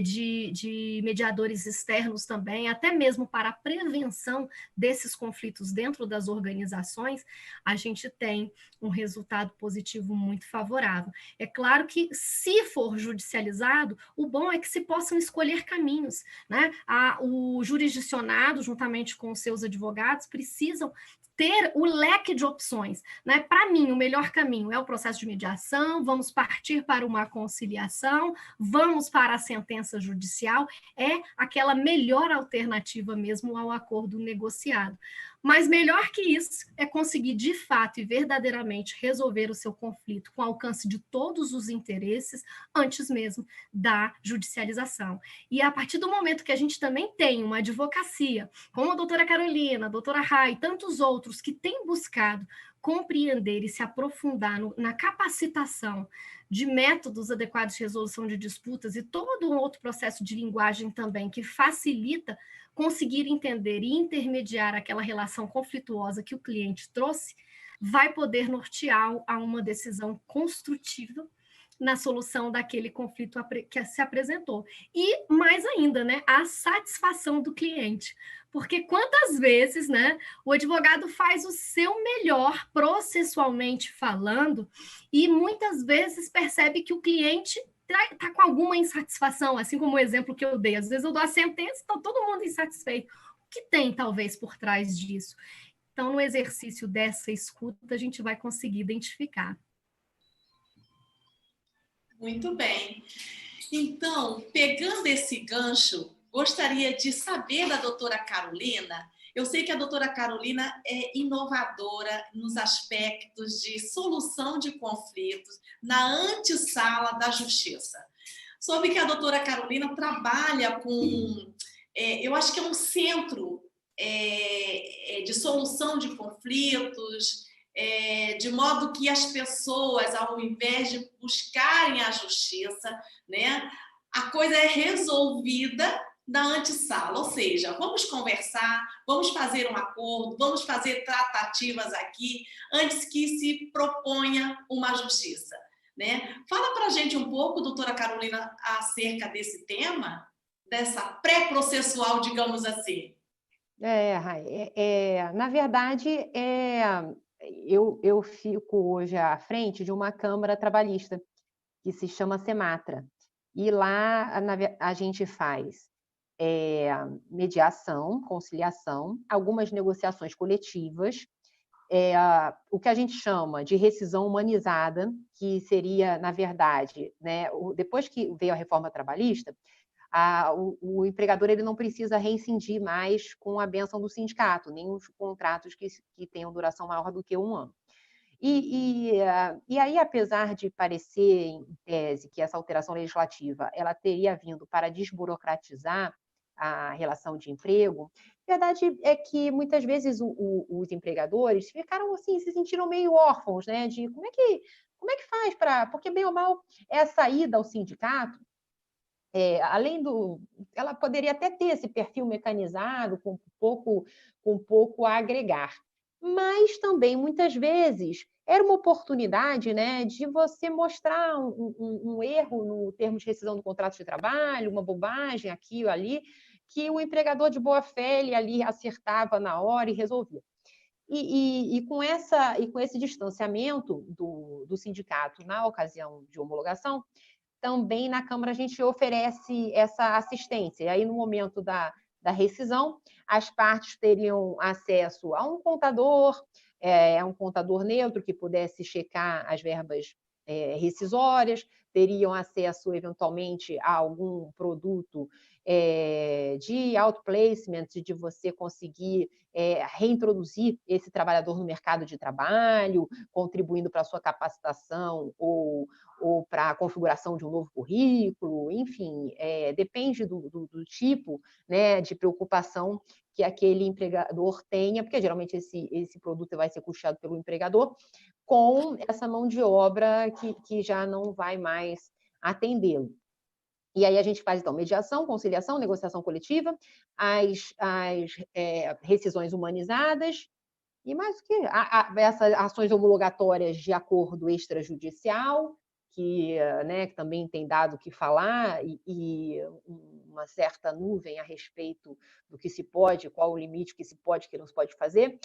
de mediadores externos também, até mesmo para a prevenção desses conflitos dentro das organizações, a gente tem um resultado positivo muito favorável. É claro que, se for judicializado, o bom é que se possam escolher caminhos, né? O jurisdicionado, juntamente com os seus advogados, precisam ter o leque de opções, né? Para mim, o melhor caminho é o processo de mediação, vamos partir para uma conciliação, vamos para a sentença judicial, é aquela melhor alternativa mesmo ao acordo negociado. Mas melhor que isso é conseguir, de fato e verdadeiramente, resolver o seu conflito com alcance de todos os interesses antes mesmo da judicialização. E a partir do momento que a gente também tem uma advocacia, como a doutora Carolina, a doutora Rai e tantos outros que têm buscado compreender e se aprofundar na capacitação de métodos adequados de resolução de disputas e todo um outro processo de linguagem também que facilita conseguir entender e intermediar aquela relação conflituosa que o cliente trouxe, vai poder nortear a uma decisão construtiva na solução daquele conflito que se apresentou. E, mais ainda, né, a satisfação do cliente. Porque quantas vezes, né, o advogado faz o seu melhor processualmente falando e muitas vezes percebe que o cliente está com alguma insatisfação, assim como o exemplo que eu dei. Às vezes eu dou a sentença e está todo mundo insatisfeito. O que tem, talvez, por trás disso? Então, no exercício dessa escuta, a gente vai conseguir identificar. Muito bem. Então, pegando esse gancho, gostaria de saber da doutora Carolina. Eu sei que a doutora Carolina é inovadora nos aspectos de solução de conflitos na antessala da justiça. Soube que a doutora Carolina trabalha com, eu acho que é um centro de solução de conflitos, de modo que as pessoas, ao invés de buscarem a justiça, né, a coisa é resolvida na antessala, ou seja, vamos conversar, vamos fazer um acordo, vamos fazer tratativas aqui, antes que se proponha uma justiça, né? Fala para a gente um pouco, doutora Carolina, acerca desse tema, dessa pré-processual, digamos assim. Na verdade, eu fico hoje à frente de uma Câmara Trabalhista, que se chama Sematra, e lá a gente faz mediação, conciliação, algumas negociações coletivas, o que a gente chama de rescisão humanizada, que seria, na verdade, né, depois que veio a reforma trabalhista, o empregador ele não precisa rescindir mais com a bênção do sindicato, nem os contratos que tenham duração maior do que 1 ano. E aí, apesar de parecer, em tese, que essa alteração legislativa ela teria vindo para desburocratizar a relação de emprego, a verdade é que, muitas vezes, os empregadores ficaram assim, se sentiram meio órfãos, né? De como é que faz para... Porque, bem ou mal, essa ida ao sindicato, ela poderia até ter esse perfil mecanizado, com pouco a agregar. mas também, muitas vezes, era uma oportunidade, né, de você mostrar um erro no termo de rescisão do contrato de trabalho, uma bobagem aqui ou ali, que o empregador de boa fé ele ali acertava na hora e resolvia. E com esse distanciamento do sindicato na ocasião de homologação, também na Câmara a gente oferece essa assistência. E aí, no momento da rescisão, as partes teriam acesso a um contador neutro que pudesse checar as verbas rescisórias, teriam acesso, eventualmente, a algum produto de outplacement, de você conseguir reintroduzir esse trabalhador no mercado de trabalho, contribuindo para a sua capacitação ou para a configuração de um novo currículo, enfim, depende do tipo, né, de preocupação que aquele empregador tenha, porque geralmente esse produto vai ser custeado pelo empregador, com essa mão de obra que já não vai mais atendê-lo. E aí a gente faz, então, mediação, conciliação, negociação coletiva, as rescisões humanizadas, e mais o que? Essas ações homologatórias de acordo extrajudicial, né, que também tem dado o que falar, e uma certa nuvem a respeito do que se pode, qual o limite que se pode, que não se pode fazer.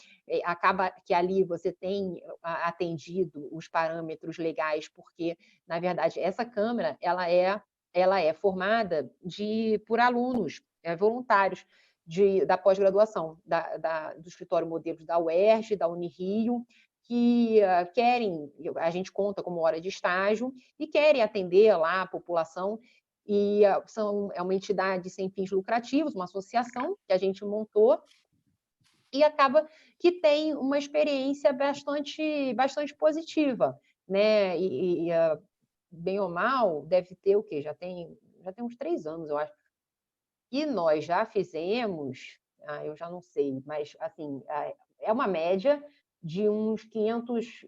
Acaba que ali você tem atendido os parâmetros legais, porque, na verdade, essa Câmara ela é formada por alunos voluntários da pós-graduação, do escritório modelos da UERJ, da Unirio, que querem, a gente conta como hora de estágio, e querem atender lá a população, e é uma entidade sem fins lucrativos, uma associação que a gente montou, e acaba que tem uma experiência bastante positiva, né? Bem ou mal, deve ter o quê? Já tem uns 3 anos, eu acho. E nós já fizemos, eu já não sei, mas assim, é uma média de uns 500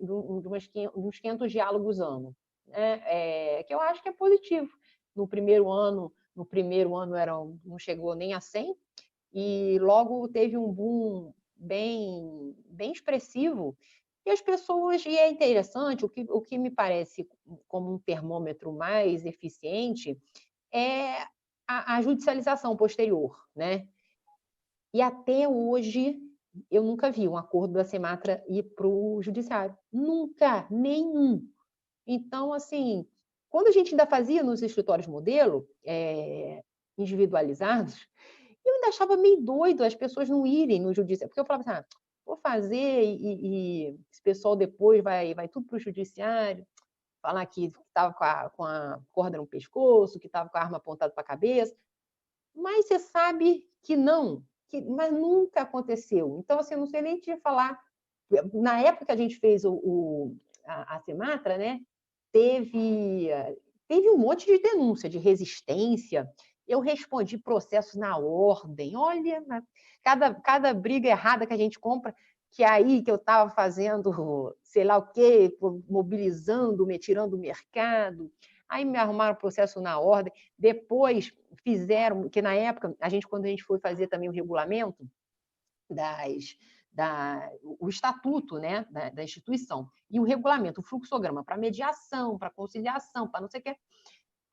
diálogos ano, né? Que eu acho que é positivo. No primeiro ano não chegou nem a 100, e logo teve um boom bem expressivo, e as pessoas, e é interessante, o que me parece como um termômetro mais eficiente é a judicialização posterior, né? E até hoje eu nunca vi um acordo da Sematra ir para o judiciário. Nunca, nenhum. Então, assim, quando a gente ainda fazia nos escritórios modelo, individualizados, eu ainda achava meio doido as pessoas não irem no judiciário, porque eu falava assim, vou fazer e esse pessoal depois vai tudo para o judiciário, falar que estava com a corda no pescoço, que estava com a arma apontada para a cabeça, mas você sabe que não, mas nunca aconteceu. Então, assim, eu não sei nem te falar. Na época que a gente fez a Sematra, né, teve um monte de denúncia de resistência. Eu respondi processos na ordem. Olha, cada briga errada que a gente compra, que aí que eu estava fazendo, sei lá o quê, mobilizando, me tirando do mercado. Aí me arrumaram o processo na ordem. Depois fizeram, que na época, quando a gente foi fazer também o regulamento o estatuto, né, da instituição, e o regulamento, o fluxograma para mediação, para conciliação, para não sei o quê,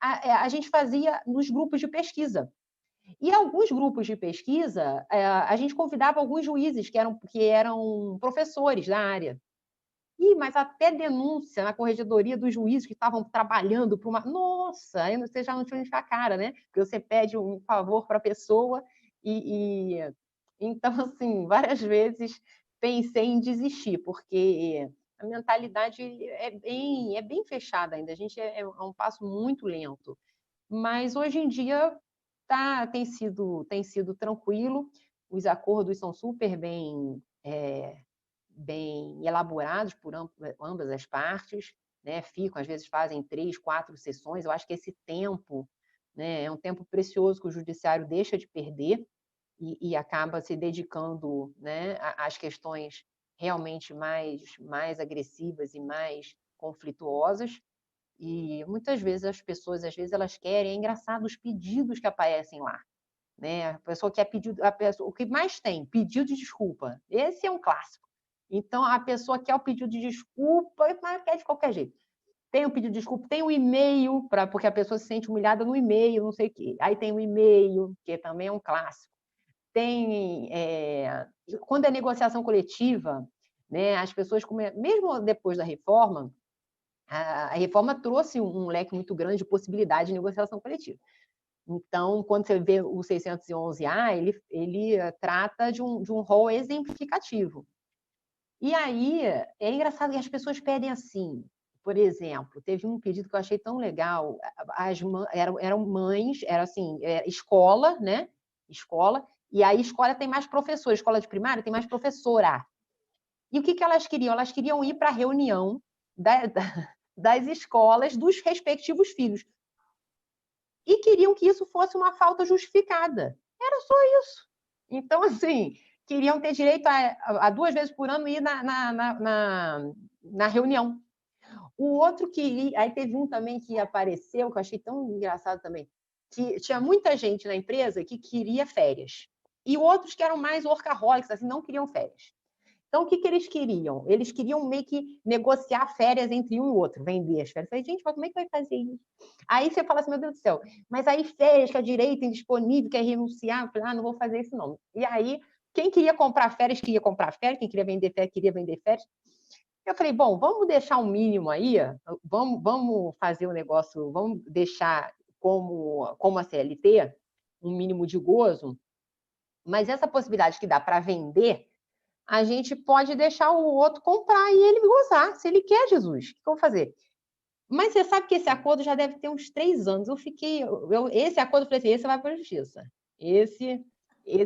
a gente fazia nos grupos de pesquisa. E alguns grupos de pesquisa, a gente convidava alguns juízes que eram professores da área. Mas até denúncia na corregedoria dos juízes que estavam trabalhando para uma... Nossa, aí você já não tinha onde ficar a cara, né? Porque você pede um favor para a pessoa Então, assim, várias vezes pensei em desistir, porque a mentalidade é bem fechada ainda, a gente é um passo muito lento. Mas, hoje em dia, tem sido tranquilo, os acordos são super bem elaborados por ambas as partes, né? Às vezes fazem 3, 4 sessões. Eu acho que esse tempo, né, é um tempo precioso que o judiciário deixa de perder e acaba se dedicando, né, às questões realmente mais agressivas e mais conflituosas. E muitas vezes as pessoas, elas querem, é engraçado os pedidos que aparecem lá, né? A pessoa quer pedir, o que mais tem, pedido de desculpa. Esse é um clássico. Então, a pessoa quer o pedido de desculpa, mas quer de qualquer jeito. Tem o pedido de desculpa, tem o e-mail, porque a pessoa se sente humilhada no e-mail, não sei o quê. Aí tem o e-mail, que também é um clássico. Tem, quando é negociação coletiva, né, as pessoas, mesmo depois da reforma, a reforma trouxe um leque muito grande de possibilidade de negociação coletiva. Então, quando você vê o 611-A, ele trata de um rol exemplificativo. E aí, é engraçado que as pessoas pedem assim, por exemplo, teve um pedido que eu achei tão legal, eram mães, era assim, escola, né? Escola, e aí escola tem mais professor, escola de primária tem mais professora. E o que elas queriam? Elas queriam ir para a reunião das escolas dos respectivos filhos. E queriam que isso fosse uma falta justificada. Era só isso. Então, assim, queriam ter direito a 2 vezes por ano ir na reunião. O outro que... Aí teve um também que apareceu, que eu achei tão engraçado também, que tinha muita gente na empresa que queria férias. E outros que eram mais workaholics, assim, não queriam férias. Então, o que eles queriam? Eles queriam meio que negociar férias entre um e outro, vender as férias. Eu falei, gente, mas como é que vai fazer isso? Aí você fala assim, meu Deus do céu, mas aí férias que a direita indisponível quer renunciar, eu falei, não vou fazer isso não. E aí, quem queria comprar férias, queria comprar férias, quem queria vender férias. Eu falei, bom, vamos deixar um mínimo aí, vamos fazer o negócio, vamos deixar como a CLT, um mínimo de gozo, mas essa possibilidade que dá para vender, a gente pode deixar o outro comprar e ele gozar, se ele quer, Jesus. O que eu vou fazer? Mas você sabe que esse acordo já deve ter uns 3 anos. Esse acordo, eu falei assim, esse vai para a justiça. Esse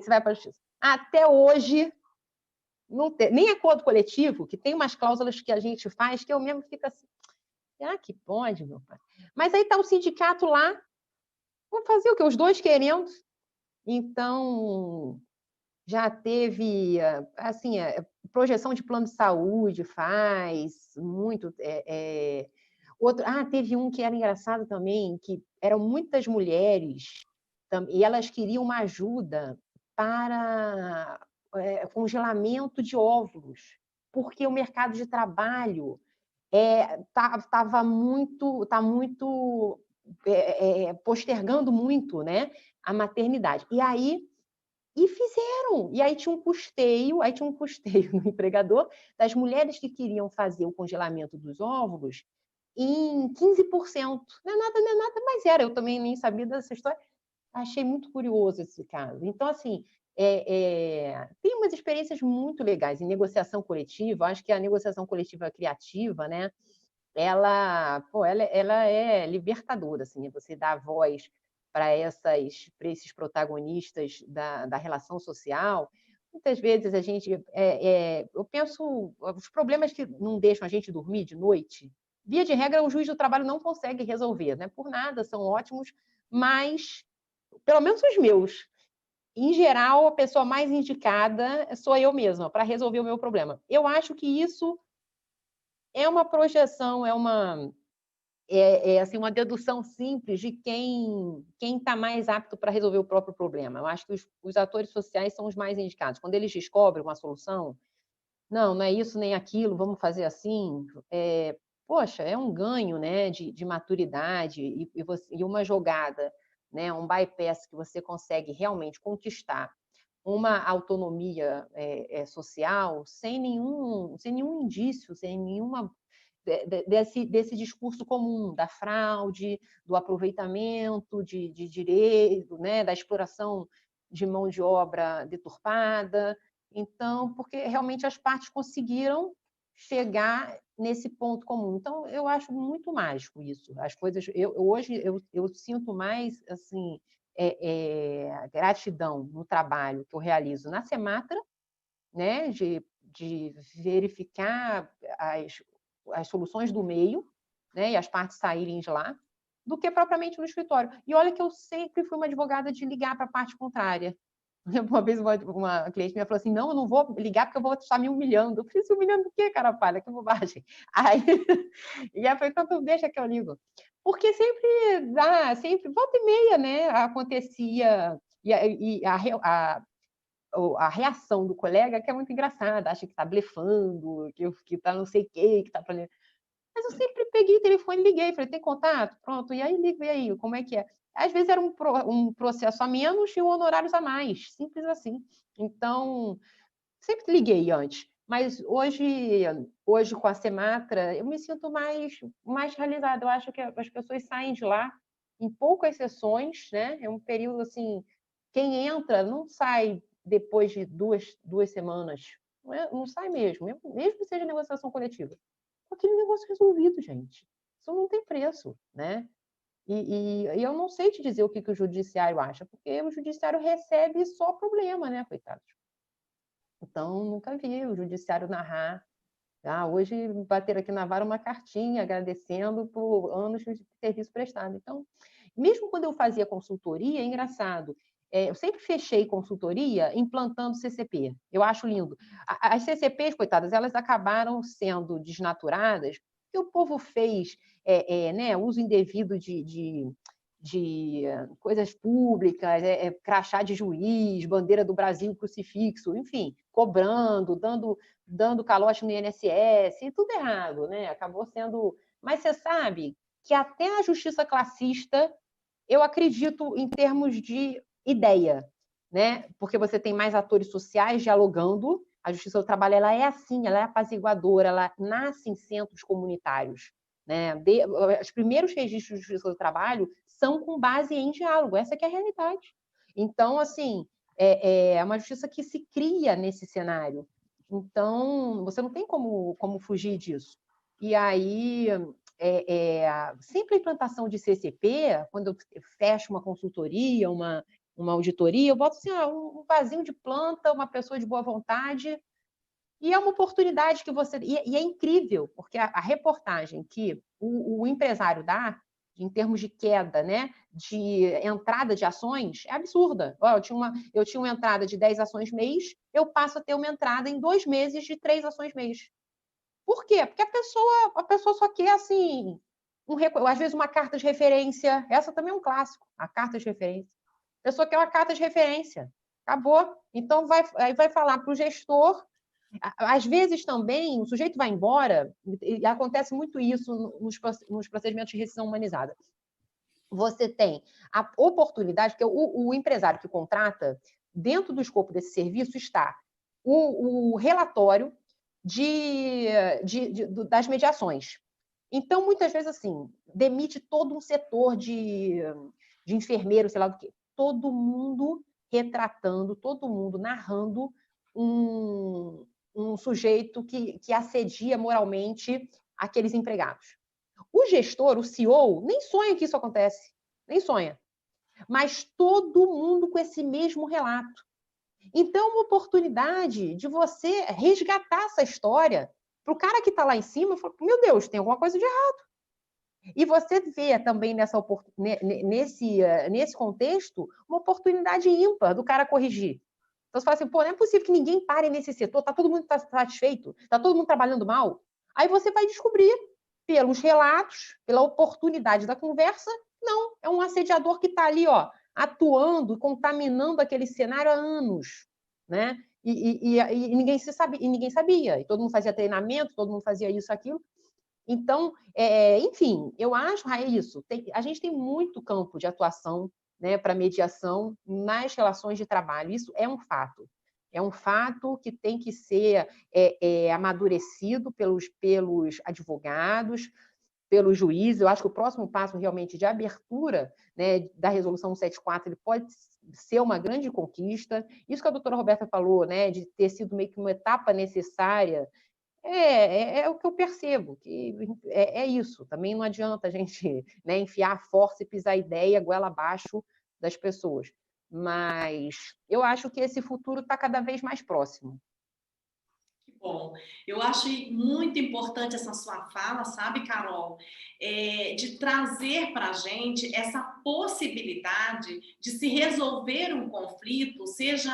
vai para a justiça. Até hoje, não tem, nem acordo coletivo, que tem umas cláusulas que a gente faz, que eu mesmo fico assim, será que pode, meu pai? Mas aí está o sindicato lá, vamos fazer o quê? Os dois querendo. Então, já teve, assim, projeção de plano de saúde faz muito. Teve um que era engraçado também, que eram muitas mulheres, e elas queriam uma ajuda para congelamento de óvulos, porque o mercado de trabalho está muito postergando muito, né, a maternidade. E fizeram. E aí tinha um custeio no empregador das mulheres que queriam fazer o congelamento dos óvulos em 15%. Não é nada, mas era. Eu também nem sabia dessa história. Achei muito curioso esse caso. Então, assim, tem umas experiências muito legais em negociação coletiva. Acho que a negociação coletiva criativa, né? Ela é libertadora, assim, você dá voz para esses protagonistas da relação social. Muitas vezes a gente, eu penso, os problemas que não deixam a gente dormir de noite, via de regra, o juiz do trabalho não consegue resolver, né? Por nada, são ótimos, mas, pelo menos os meus, em geral, a pessoa mais indicada sou eu mesma para resolver o meu problema. Eu acho que isso é uma projeção, assim, uma dedução simples de quem está mais apto para resolver o próprio problema. Eu acho que os atores sociais são os mais indicados. Quando eles descobrem uma solução, não é isso nem aquilo, vamos fazer assim. Poxa, é um ganho, né, de maturidade e uma jogada, né, um bypass que você consegue realmente conquistar uma autonomia social sem nenhum indício, sem nenhuma desse discurso comum da fraude, do aproveitamento de direito, né, da exploração de mão de obra deturpada. Então, porque realmente as partes conseguiram chegar nesse ponto comum. Então, eu acho muito mágico isso. As coisas, hoje eu sinto mais assim gratidão no trabalho que eu realizo na Sematra, né, de verificar as soluções do meio, né, e as partes saírem de lá, do que propriamente no escritório. E olha que eu sempre fui uma advogada de ligar para a parte contrária. Uma vez uma cliente me falou assim, não, eu não vou ligar porque eu vou estar me humilhando. Eu falei, se humilhando do quê, cara palha? Que bobagem. Aí, e ela falou, então deixa que eu ligo. Porque sempre, volta e meia, né, acontecia, a reação do colega, que é muito engraçada, acha que está blefando, que está não sei o quê, que está planejando. Mas eu sempre peguei o telefone e liguei, falei, tem contato? Pronto, e aí liga, e aí, como é que é? Às vezes era um processo a menos e honorários a mais, simples assim. Então, sempre liguei antes, mas hoje com a Sematra, eu me sinto mais realizada. Eu acho que as pessoas saem de lá em poucas sessões, né? É um período assim, quem entra não sai depois de duas semanas, não sai mesmo que seja negociação coletiva. Aquele negócio resolvido, gente. Isso não tem preço, né? E eu não sei te dizer o que o judiciário acha, porque o judiciário recebe só problema, né, coitados? Então, nunca vi o judiciário narrar. Hoje bateram aqui na vara uma cartinha agradecendo por anos de serviço prestado. Então, mesmo quando eu fazia consultoria, é engraçado. Eu sempre fechei consultoria implantando CCP. Eu acho lindo. As CCPs, coitadas, elas acabaram sendo desnaturadas porque o povo fez né, uso indevido de coisas públicas, crachá de juiz, bandeira do Brasil, crucifixo, enfim, cobrando, dando calote no INSS, e tudo errado, né? Acabou sendo... Mas você sabe que até a justiça classista, eu acredito em termos de ideia, né? Porque você tem mais atores sociais dialogando, a justiça do trabalho ela é assim, ela é apaziguadora, ela nasce em centros comunitários, né? Os primeiros registros de justiça do trabalho são com base em diálogo, essa que é a realidade. Então, assim, é uma justiça que se cria nesse cenário. Então, você não tem como fugir disso. E aí, sempre a implantação de CCP, quando eu fecho uma consultoria, uma auditoria, eu boto assim, um vasinho de planta, uma pessoa de boa vontade, e é uma oportunidade que você... E é incrível, porque a reportagem que o empresário dá, em termos de queda, né, de entrada de ações, é absurda. Eu tinha uma entrada de 10 ações mês, eu passo a ter uma entrada em 2 meses de 3 ações mês. Por quê? Porque a pessoa só quer, assim, às vezes uma carta de referência. Essa também é um clássico, a carta de referência. A pessoa quer uma carta de referência. Acabou. Então, vai falar para o gestor. Às vezes também o sujeito vai embora, e acontece muito isso nos procedimentos de rescisão humanizada. Você tem a oportunidade, porque o empresário que contrata, dentro do escopo desse serviço está o relatório das mediações. Então, muitas vezes, assim, demite todo um setor de enfermeiro, sei lá do quê. Todo mundo retratando, todo mundo narrando um sujeito que assedia moralmente aqueles empregados. O gestor, o CEO, nem sonha que isso acontece. Nem sonha. Mas todo mundo com esse mesmo relato. Então, uma oportunidade de você resgatar essa história para o cara que está lá em cima, fala, meu Deus, tem alguma coisa de errado. E você vê também nesse contexto uma oportunidade ímpar do cara corrigir. Então, você fala assim, pô, não é possível que ninguém pare nesse setor, está todo mundo satisfeito, está todo mundo trabalhando mal. Aí você vai descobrir, pelos relatos, pela oportunidade da conversa, não, é um assediador que está ali, atuando, contaminando aquele cenário há anos, né? E ninguém sabia, e todo mundo fazia treinamento, todo mundo fazia isso, aquilo. Então, enfim, eu acho, Raia, isso. A gente tem muito campo de atuação, né, para mediação nas relações de trabalho. Isso é um fato. É um fato que tem que ser amadurecido pelos advogados, pelos juízes. Eu acho que o próximo passo realmente de abertura, né, da Resolução 174 ele pode ser uma grande conquista. Isso que a doutora Roberta falou, né, de ter sido meio que uma etapa necessária, é o que eu percebo, que é isso. Também não adianta a gente, né, enfiar a força e pisar a ideia goela abaixo das pessoas. Mas eu acho que esse futuro está cada vez mais próximo. Bom, eu acho muito importante essa sua fala, sabe, Carol, de trazer para a gente essa possibilidade de se resolver um conflito, seja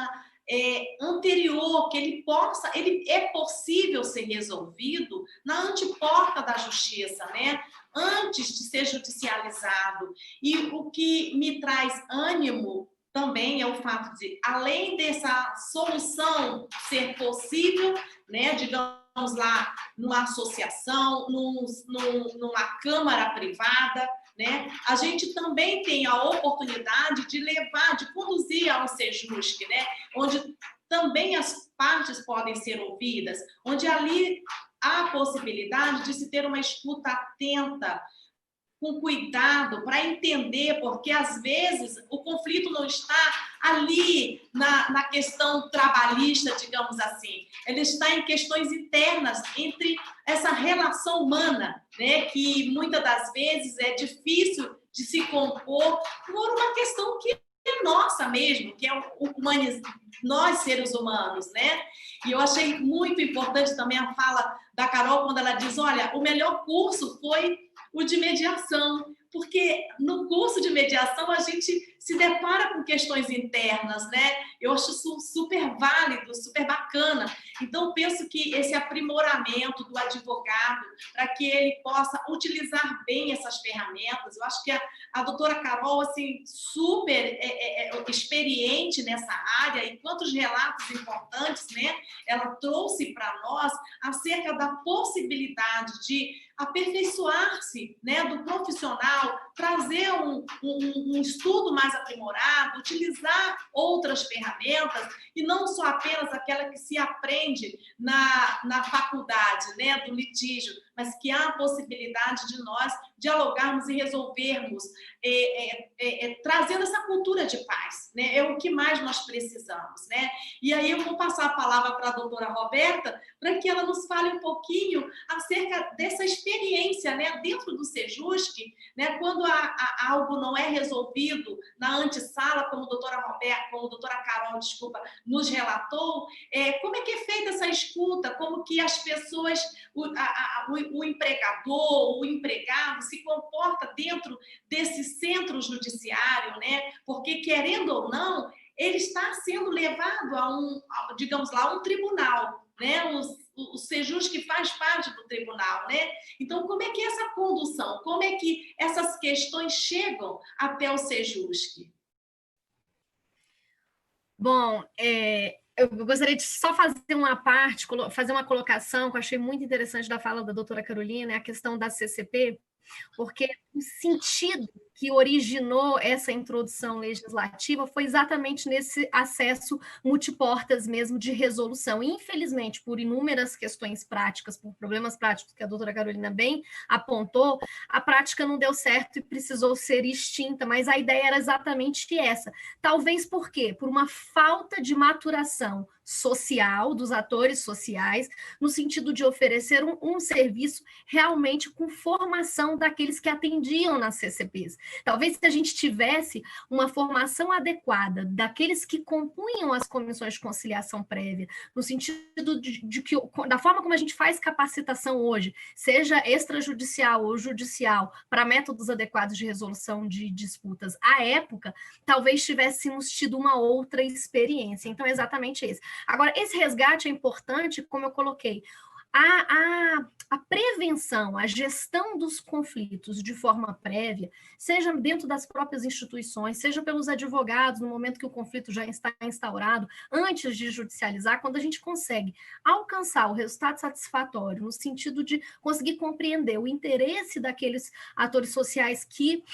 anterior, que ele é possível ser resolvido na anteporta da justiça, né? Antes de ser judicializado. E o que me traz ânimo também é o fato de, além dessa solução ser possível, né, digamos lá, numa associação, numa câmara privada, né, a gente também tem a oportunidade de levar, de conduzir ao Sejusc, né, onde também as partes podem ser ouvidas, onde ali há a possibilidade de se ter uma escuta atenta, com cuidado, para entender, porque às vezes o conflito não está ali na questão trabalhista, digamos assim, ele está em questões internas entre essa relação humana, né, que muitas das vezes é difícil de se compor por uma questão que é nossa mesmo, que é nós seres humanos, né? E eu achei muito importante também a fala da Carol quando ela diz, olha, o melhor curso foi o de mediação, porque no curso de mediação a gente se depara com questões internas, né? Eu acho isso super válido, super bacana. Então, penso que esse aprimoramento do advogado, para que ele possa utilizar bem essas ferramentas, eu acho que a doutora Carol, assim, super experiente nessa área, e quantos relatos importantes, né, ela trouxe para nós acerca da possibilidade de aperfeiçoar-se, né, do profissional, trazer um estudo mais aprimorado, utilizar outras ferramentas e não só apenas aquela que se aprende na faculdade, né, do litígio, mas que há a possibilidade de nós dialogarmos e resolvermos, trazendo essa cultura de paz, né? É o que mais nós precisamos, né? E aí eu vou passar a palavra para a doutora Roberta, para que ela nos fale um pouquinho acerca dessa experiência, né, dentro do Sejusc, né, quando algo não é resolvido na antessala, como a doutora Roberta, como a doutora Carol, desculpa, nos relatou, como é que é feita essa escuta, como que as pessoas, o empregador, o empregado se comporta dentro desse centro judiciário, né? Porque, querendo ou não, ele está sendo levado digamos lá, um tribunal, né? O Sejusc faz parte do tribunal, né? Então, como é que é essa condução? Como é que essas questões chegam até o Sejusc? Bom, eu gostaria de só fazer uma colocação que eu achei muito interessante da fala da doutora Carolina, é a questão da CCP, porque o sentido que originou essa introdução legislativa foi exatamente nesse acesso multiportas mesmo de resolução. E, infelizmente, por inúmeras questões práticas, por problemas práticos que a doutora Carolina bem apontou, a prática não deu certo e precisou ser extinta, mas a ideia era exatamente essa. Talvez por quê? Por uma falta de maturação social, dos atores sociais, no sentido de oferecer um serviço realmente com formação daqueles que atendiam nas CCPs. Talvez se a gente tivesse uma formação adequada daqueles que compunham as comissões de conciliação prévia, no sentido de que, da forma como a gente faz capacitação hoje, seja extrajudicial ou judicial, para métodos adequados de resolução de disputas à época, talvez tivéssemos tido uma outra experiência. Então, é exatamente isso. Agora, esse resgate é importante, como eu coloquei, a prevenção, a gestão dos conflitos de forma prévia, seja dentro das próprias instituições, seja pelos advogados, no momento que o conflito já está instaurado, antes de judicializar, quando a gente consegue alcançar o resultado satisfatório, no sentido de conseguir compreender o interesse daqueles atores sociais que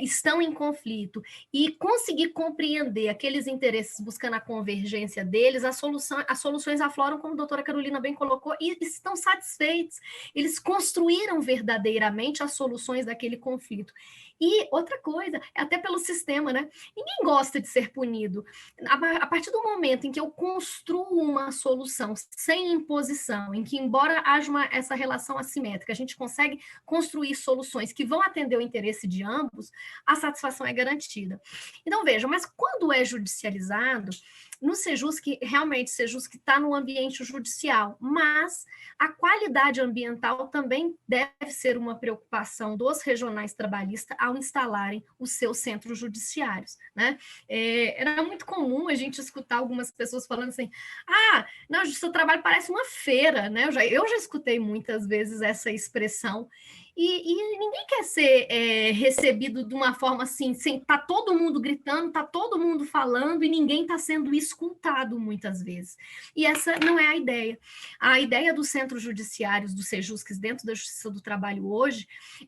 estão em conflito e conseguir compreender aqueles interesses buscando a convergência deles, as soluções afloram, como a doutora Carolina bem colocou, e estão satisfeitos. Eles construíram verdadeiramente as soluções daquele conflito. E outra coisa, até pelo sistema, né? Ninguém gosta de ser punido. A partir do momento em que eu construo uma solução sem imposição, em que, embora haja essa relação assimétrica, a gente consegue construir soluções que vão atender o interesse de ambos, a satisfação é garantida. Então, vejam, mas quando é judicializado, no Sejusc, realmente, Sejusc está no ambiente judicial, mas a qualidade ambiental também deve ser uma preocupação dos regionais trabalhistas ao instalarem os seus centros judiciários, né? Era muito comum a gente escutar algumas pessoas falando assim, não, o seu trabalho parece uma feira, né? Eu já escutei muitas vezes essa expressão, E ninguém quer ser recebido de uma forma assim, sem tá todo mundo gritando, tá todo mundo falando e ninguém está sendo escutado muitas vezes. E essa não é a ideia. A ideia dos centros judiciários, dos Sejuscs dentro da Justiça do Trabalho hoje,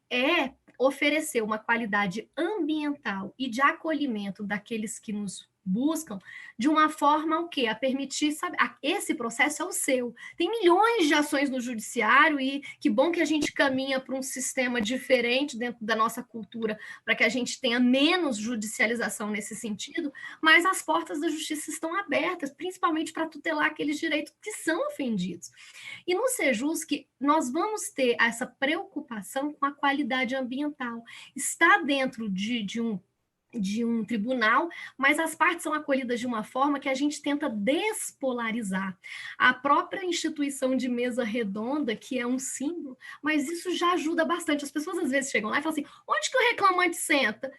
é oferecer uma qualidade ambiental e de acolhimento daqueles que nos buscam de uma forma o quê? A permitir, sabe, esse processo é o seu. Tem milhões de ações no judiciário e que bom que a gente caminha para um sistema diferente dentro da nossa cultura, para que a gente tenha menos judicialização nesse sentido, mas as portas da justiça estão abertas, principalmente para tutelar aqueles direitos que são ofendidos. E no Sejusc, nós vamos ter essa preocupação com a qualidade ambiental. Está dentro de um tribunal, mas as partes são acolhidas de uma forma que a gente tenta despolarizar. A própria instituição de mesa redonda, que é um símbolo, mas isso já ajuda bastante. As pessoas às vezes chegam lá e falam assim, onde que o reclamante senta?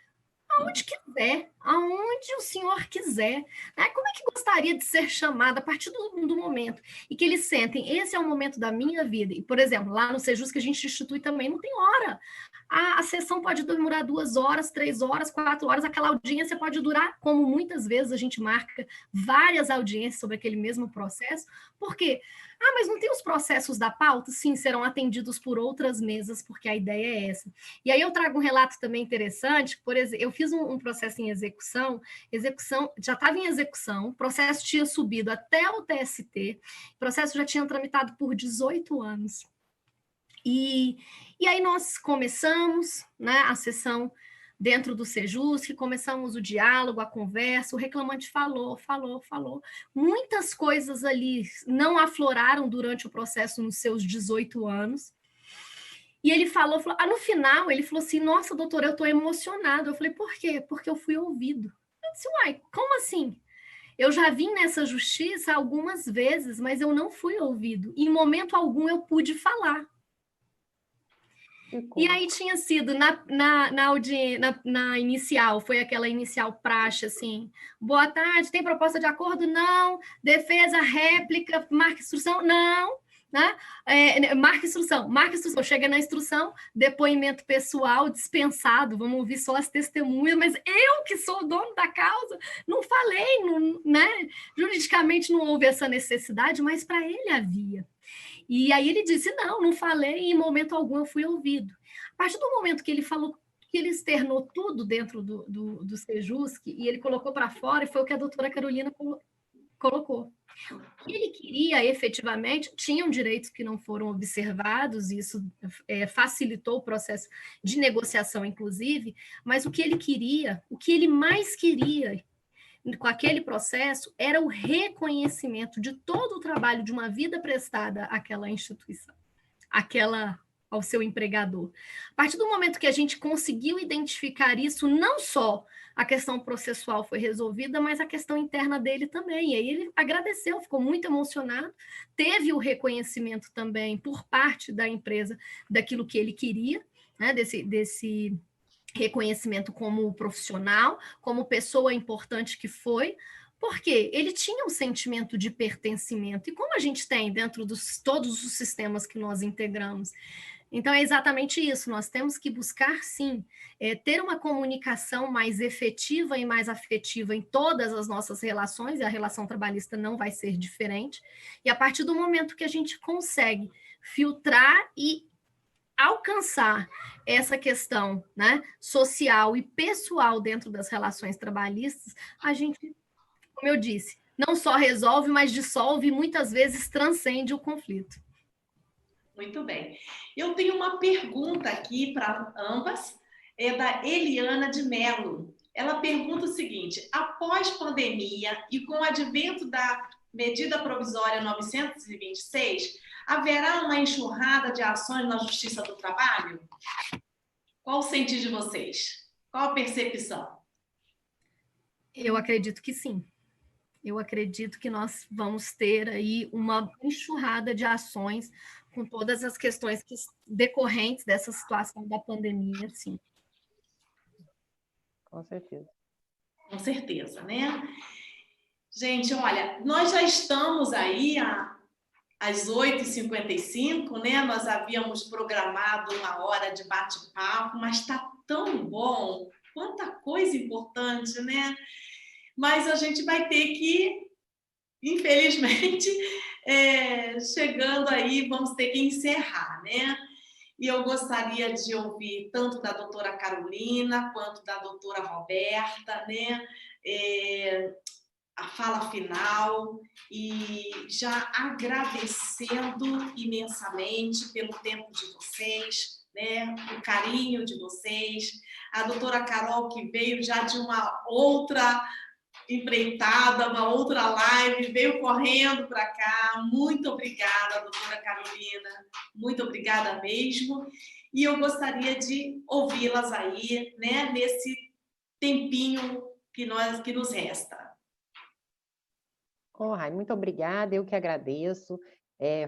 Aonde quiser, aonde o senhor quiser. Né? Como é que gostaria de ser chamado a partir do momento e que eles sentem, esse é o momento da minha vida. E, por exemplo, lá no Sejusc que a gente institui também, não tem hora. A sessão pode demorar 2 horas, 3 horas, 4 horas, aquela audiência pode durar, como muitas vezes a gente marca várias audiências sobre aquele mesmo processo. Por quê? Ah, mas não tem os processos da pauta? Sim, serão atendidos por outras mesas, porque a ideia é essa. E aí eu trago um relato também interessante, por exemplo, eu fiz um processo em execução já estava em execução, o processo tinha subido até o TST, o processo já tinha tramitado por 18 anos. E aí nós começamos, né, a sessão dentro do Sejusc, começamos o diálogo, a conversa, o reclamante falou. Muitas coisas ali não afloraram durante o processo nos seus 18 anos. E ele falou, no final, ele falou assim, nossa, doutora, eu estou emocionado. Eu falei, por quê? Porque eu fui ouvido. Eu disse, uai, como assim? Eu já vim nessa justiça algumas vezes, mas eu não fui ouvido. Em momento algum eu pude falar. E aí tinha sido na inicial, foi aquela inicial praxe, assim, boa tarde, tem proposta de acordo? Não. Defesa, réplica, marca instrução? Não. Né? Marca instrução, chega na instrução, depoimento pessoal dispensado, vamos ouvir só as testemunhas, mas eu que sou o dono da causa, não falei, não, né? Juridicamente não houve essa necessidade, mas para ele havia. E aí ele disse, não falei, e em momento algum eu fui ouvido. A partir do momento que ele falou, que ele externou tudo dentro do Sejusc, e ele colocou para fora, e foi o que a doutora Carolina colocou. O que ele queria, efetivamente, tinham direitos que não foram observados, e isso facilitou o processo de negociação, inclusive, mas o que ele queria, o que ele mais queria com aquele processo era o reconhecimento de todo o trabalho de uma vida prestada àquela instituição, ao seu empregador. A partir do momento que a gente conseguiu identificar isso, não só a questão processual foi resolvida, mas a questão interna dele também. E aí ele agradeceu, ficou muito emocionado, teve o reconhecimento também por parte da empresa daquilo que ele queria, né, desse reconhecimento como profissional, como pessoa importante que foi, porque ele tinha um sentimento de pertencimento, e como a gente tem dentro de todos os sistemas que nós integramos. Então, é exatamente isso, nós temos que buscar, sim, ter uma comunicação mais efetiva e mais afetiva em todas as nossas relações, e a relação trabalhista não vai ser diferente, e a partir do momento que a gente consegue filtrar e alcançar essa questão, né, social e pessoal dentro das relações trabalhistas, a gente, como eu disse, não só resolve, mas dissolve e muitas vezes transcende o conflito. Muito bem. Eu tenho uma pergunta aqui para ambas, é da Eliana de Mello. Ela pergunta o seguinte, após pandemia e com o advento da medida provisória 926, haverá uma enxurrada de ações na Justiça do Trabalho? Qual o sentir de vocês? Qual a percepção? Eu acredito que sim. Eu acredito que nós vamos ter aí uma enxurrada de ações com todas as questões decorrentes dessa situação da pandemia, sim. Com certeza. Com certeza, né? Gente, olha, nós já estamos aí às 8h55, né? Nós havíamos programado 1 hora de bate-papo, mas está tão bom, quanta coisa importante, né? Mas a gente vai ter que, infelizmente, chegando aí, vamos ter que encerrar, né? E eu gostaria de ouvir tanto da doutora Carolina quanto da doutora Roberta, né? A fala final e já agradecendo imensamente pelo tempo de vocês, né? O carinho de vocês. A doutora Carol, que veio já de uma outra empreitada, uma outra live, veio correndo para cá. Muito obrigada, doutora Carolina. Muito obrigada mesmo. E eu gostaria de ouvi-las aí, né? Nesse tempinho que nos resta. Rai, muito obrigada, eu que agradeço.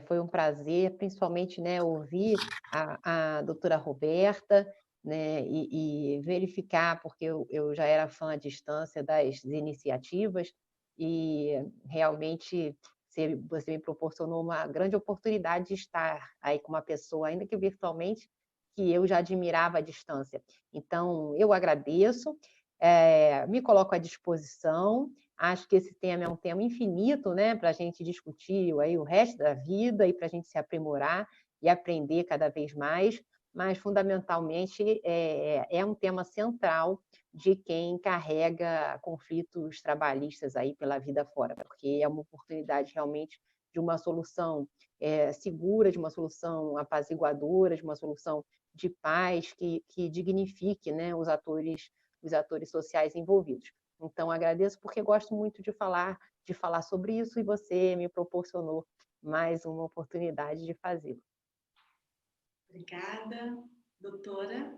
Foi um prazer, principalmente, né, ouvir a doutora Roberta, né, e verificar, porque eu já era fã à distância das iniciativas, e realmente você me proporcionou uma grande oportunidade de estar aí com uma pessoa, ainda que virtualmente, que eu já admirava à distância. Então, eu agradeço, me coloco à disposição. Acho que esse tema é um tema infinito, né, para a gente discutir aí o resto da vida e para a gente se aprimorar e aprender cada vez mais, mas, fundamentalmente, é um tema central de quem carrega conflitos trabalhistas aí pela vida fora, porque é uma oportunidade realmente de uma solução segura, de uma solução apaziguadora, de uma solução de paz que dignifique, né, os atores sociais envolvidos. Então, agradeço porque gosto muito de falar sobre isso e você me proporcionou mais uma oportunidade de fazê-lo. Obrigada, doutora.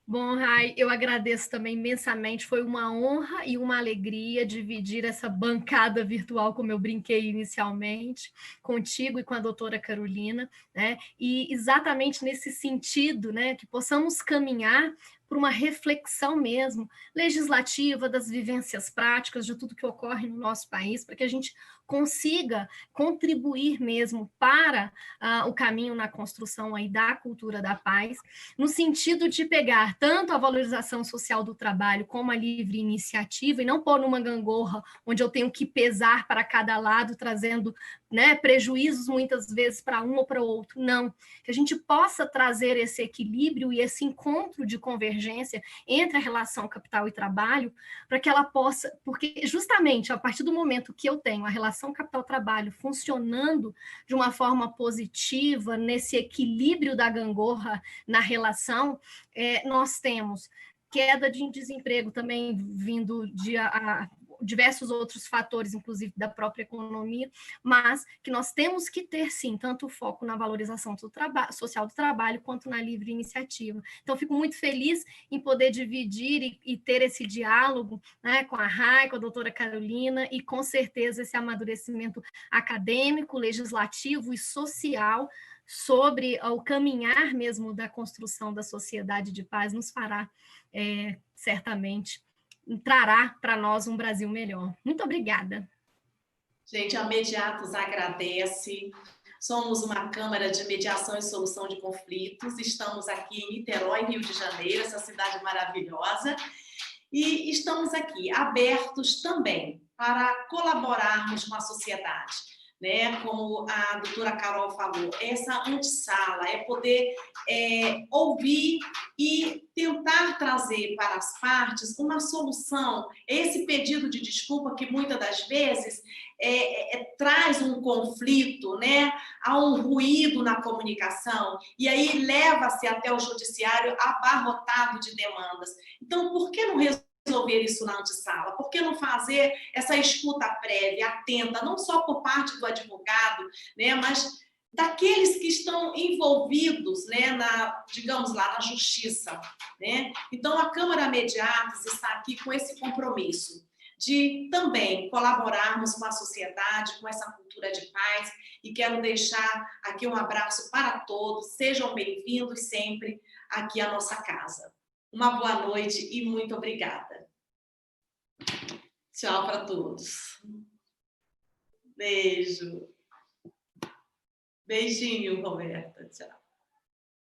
Bom, Rai, eu agradeço também imensamente. Foi uma honra e uma alegria dividir essa bancada virtual, como eu brinquei inicialmente, contigo e com a doutora Carolina, né? E exatamente nesse sentido, né, que possamos caminhar por uma reflexão mesmo legislativa das vivências práticas de tudo que ocorre no nosso país, para que a gente consiga contribuir mesmo para o caminho na construção aí da cultura da paz, no sentido de pegar tanto a valorização social do trabalho como a livre iniciativa e não pôr numa gangorra onde eu tenho que pesar para cada lado, trazendo, né, prejuízos muitas vezes para um ou para o outro. Não, que a gente possa trazer esse equilíbrio e esse encontro de convergência entre a relação capital e trabalho, para que ela possa, porque justamente a partir do momento que eu tenho a relação capital-trabalho funcionando de uma forma positiva, nesse equilíbrio da gangorra na relação, nós temos queda de desemprego também vindo de diversos outros fatores, inclusive da própria economia, mas que nós temos que ter, sim, tanto o foco na valorização social do trabalho, quanto na livre iniciativa. Então, fico muito feliz em poder dividir e ter esse diálogo, né, com a Rai, com a doutora Carolina, e com certeza esse amadurecimento acadêmico, legislativo e social sobre o caminhar mesmo da construção da sociedade de paz nos fará, certamente, trará para nós um Brasil melhor. Muito obrigada. Gente, a Mediatos agradece. Somos uma Câmara de Mediação e Solução de Conflitos. Estamos aqui em Niterói, Rio de Janeiro, essa cidade maravilhosa. E estamos aqui abertos também para colaborarmos com a sociedade, né? Como a doutora Carol falou, essa antessala é poder ouvir e tentar trazer para as partes uma solução. Esse pedido de desculpa que muitas das vezes traz um conflito, né? Há um ruído na comunicação e aí leva-se até o judiciário abarrotado de demandas. Então, por que não resolver isso na antessala? Por que não fazer essa escuta prévia, atenta, não só por parte do advogado, né, mas daqueles que estão envolvidos, né, digamos lá, na justiça, né? Então, a Câmara Mediatos está aqui com esse compromisso de também colaborarmos com a sociedade, com essa cultura de paz, e quero deixar aqui um abraço para todos, sejam bem-vindos sempre aqui à nossa casa. Uma boa noite e muito obrigada. Tchau para todos. Beijo. Beijinho, Roberta. Tchau.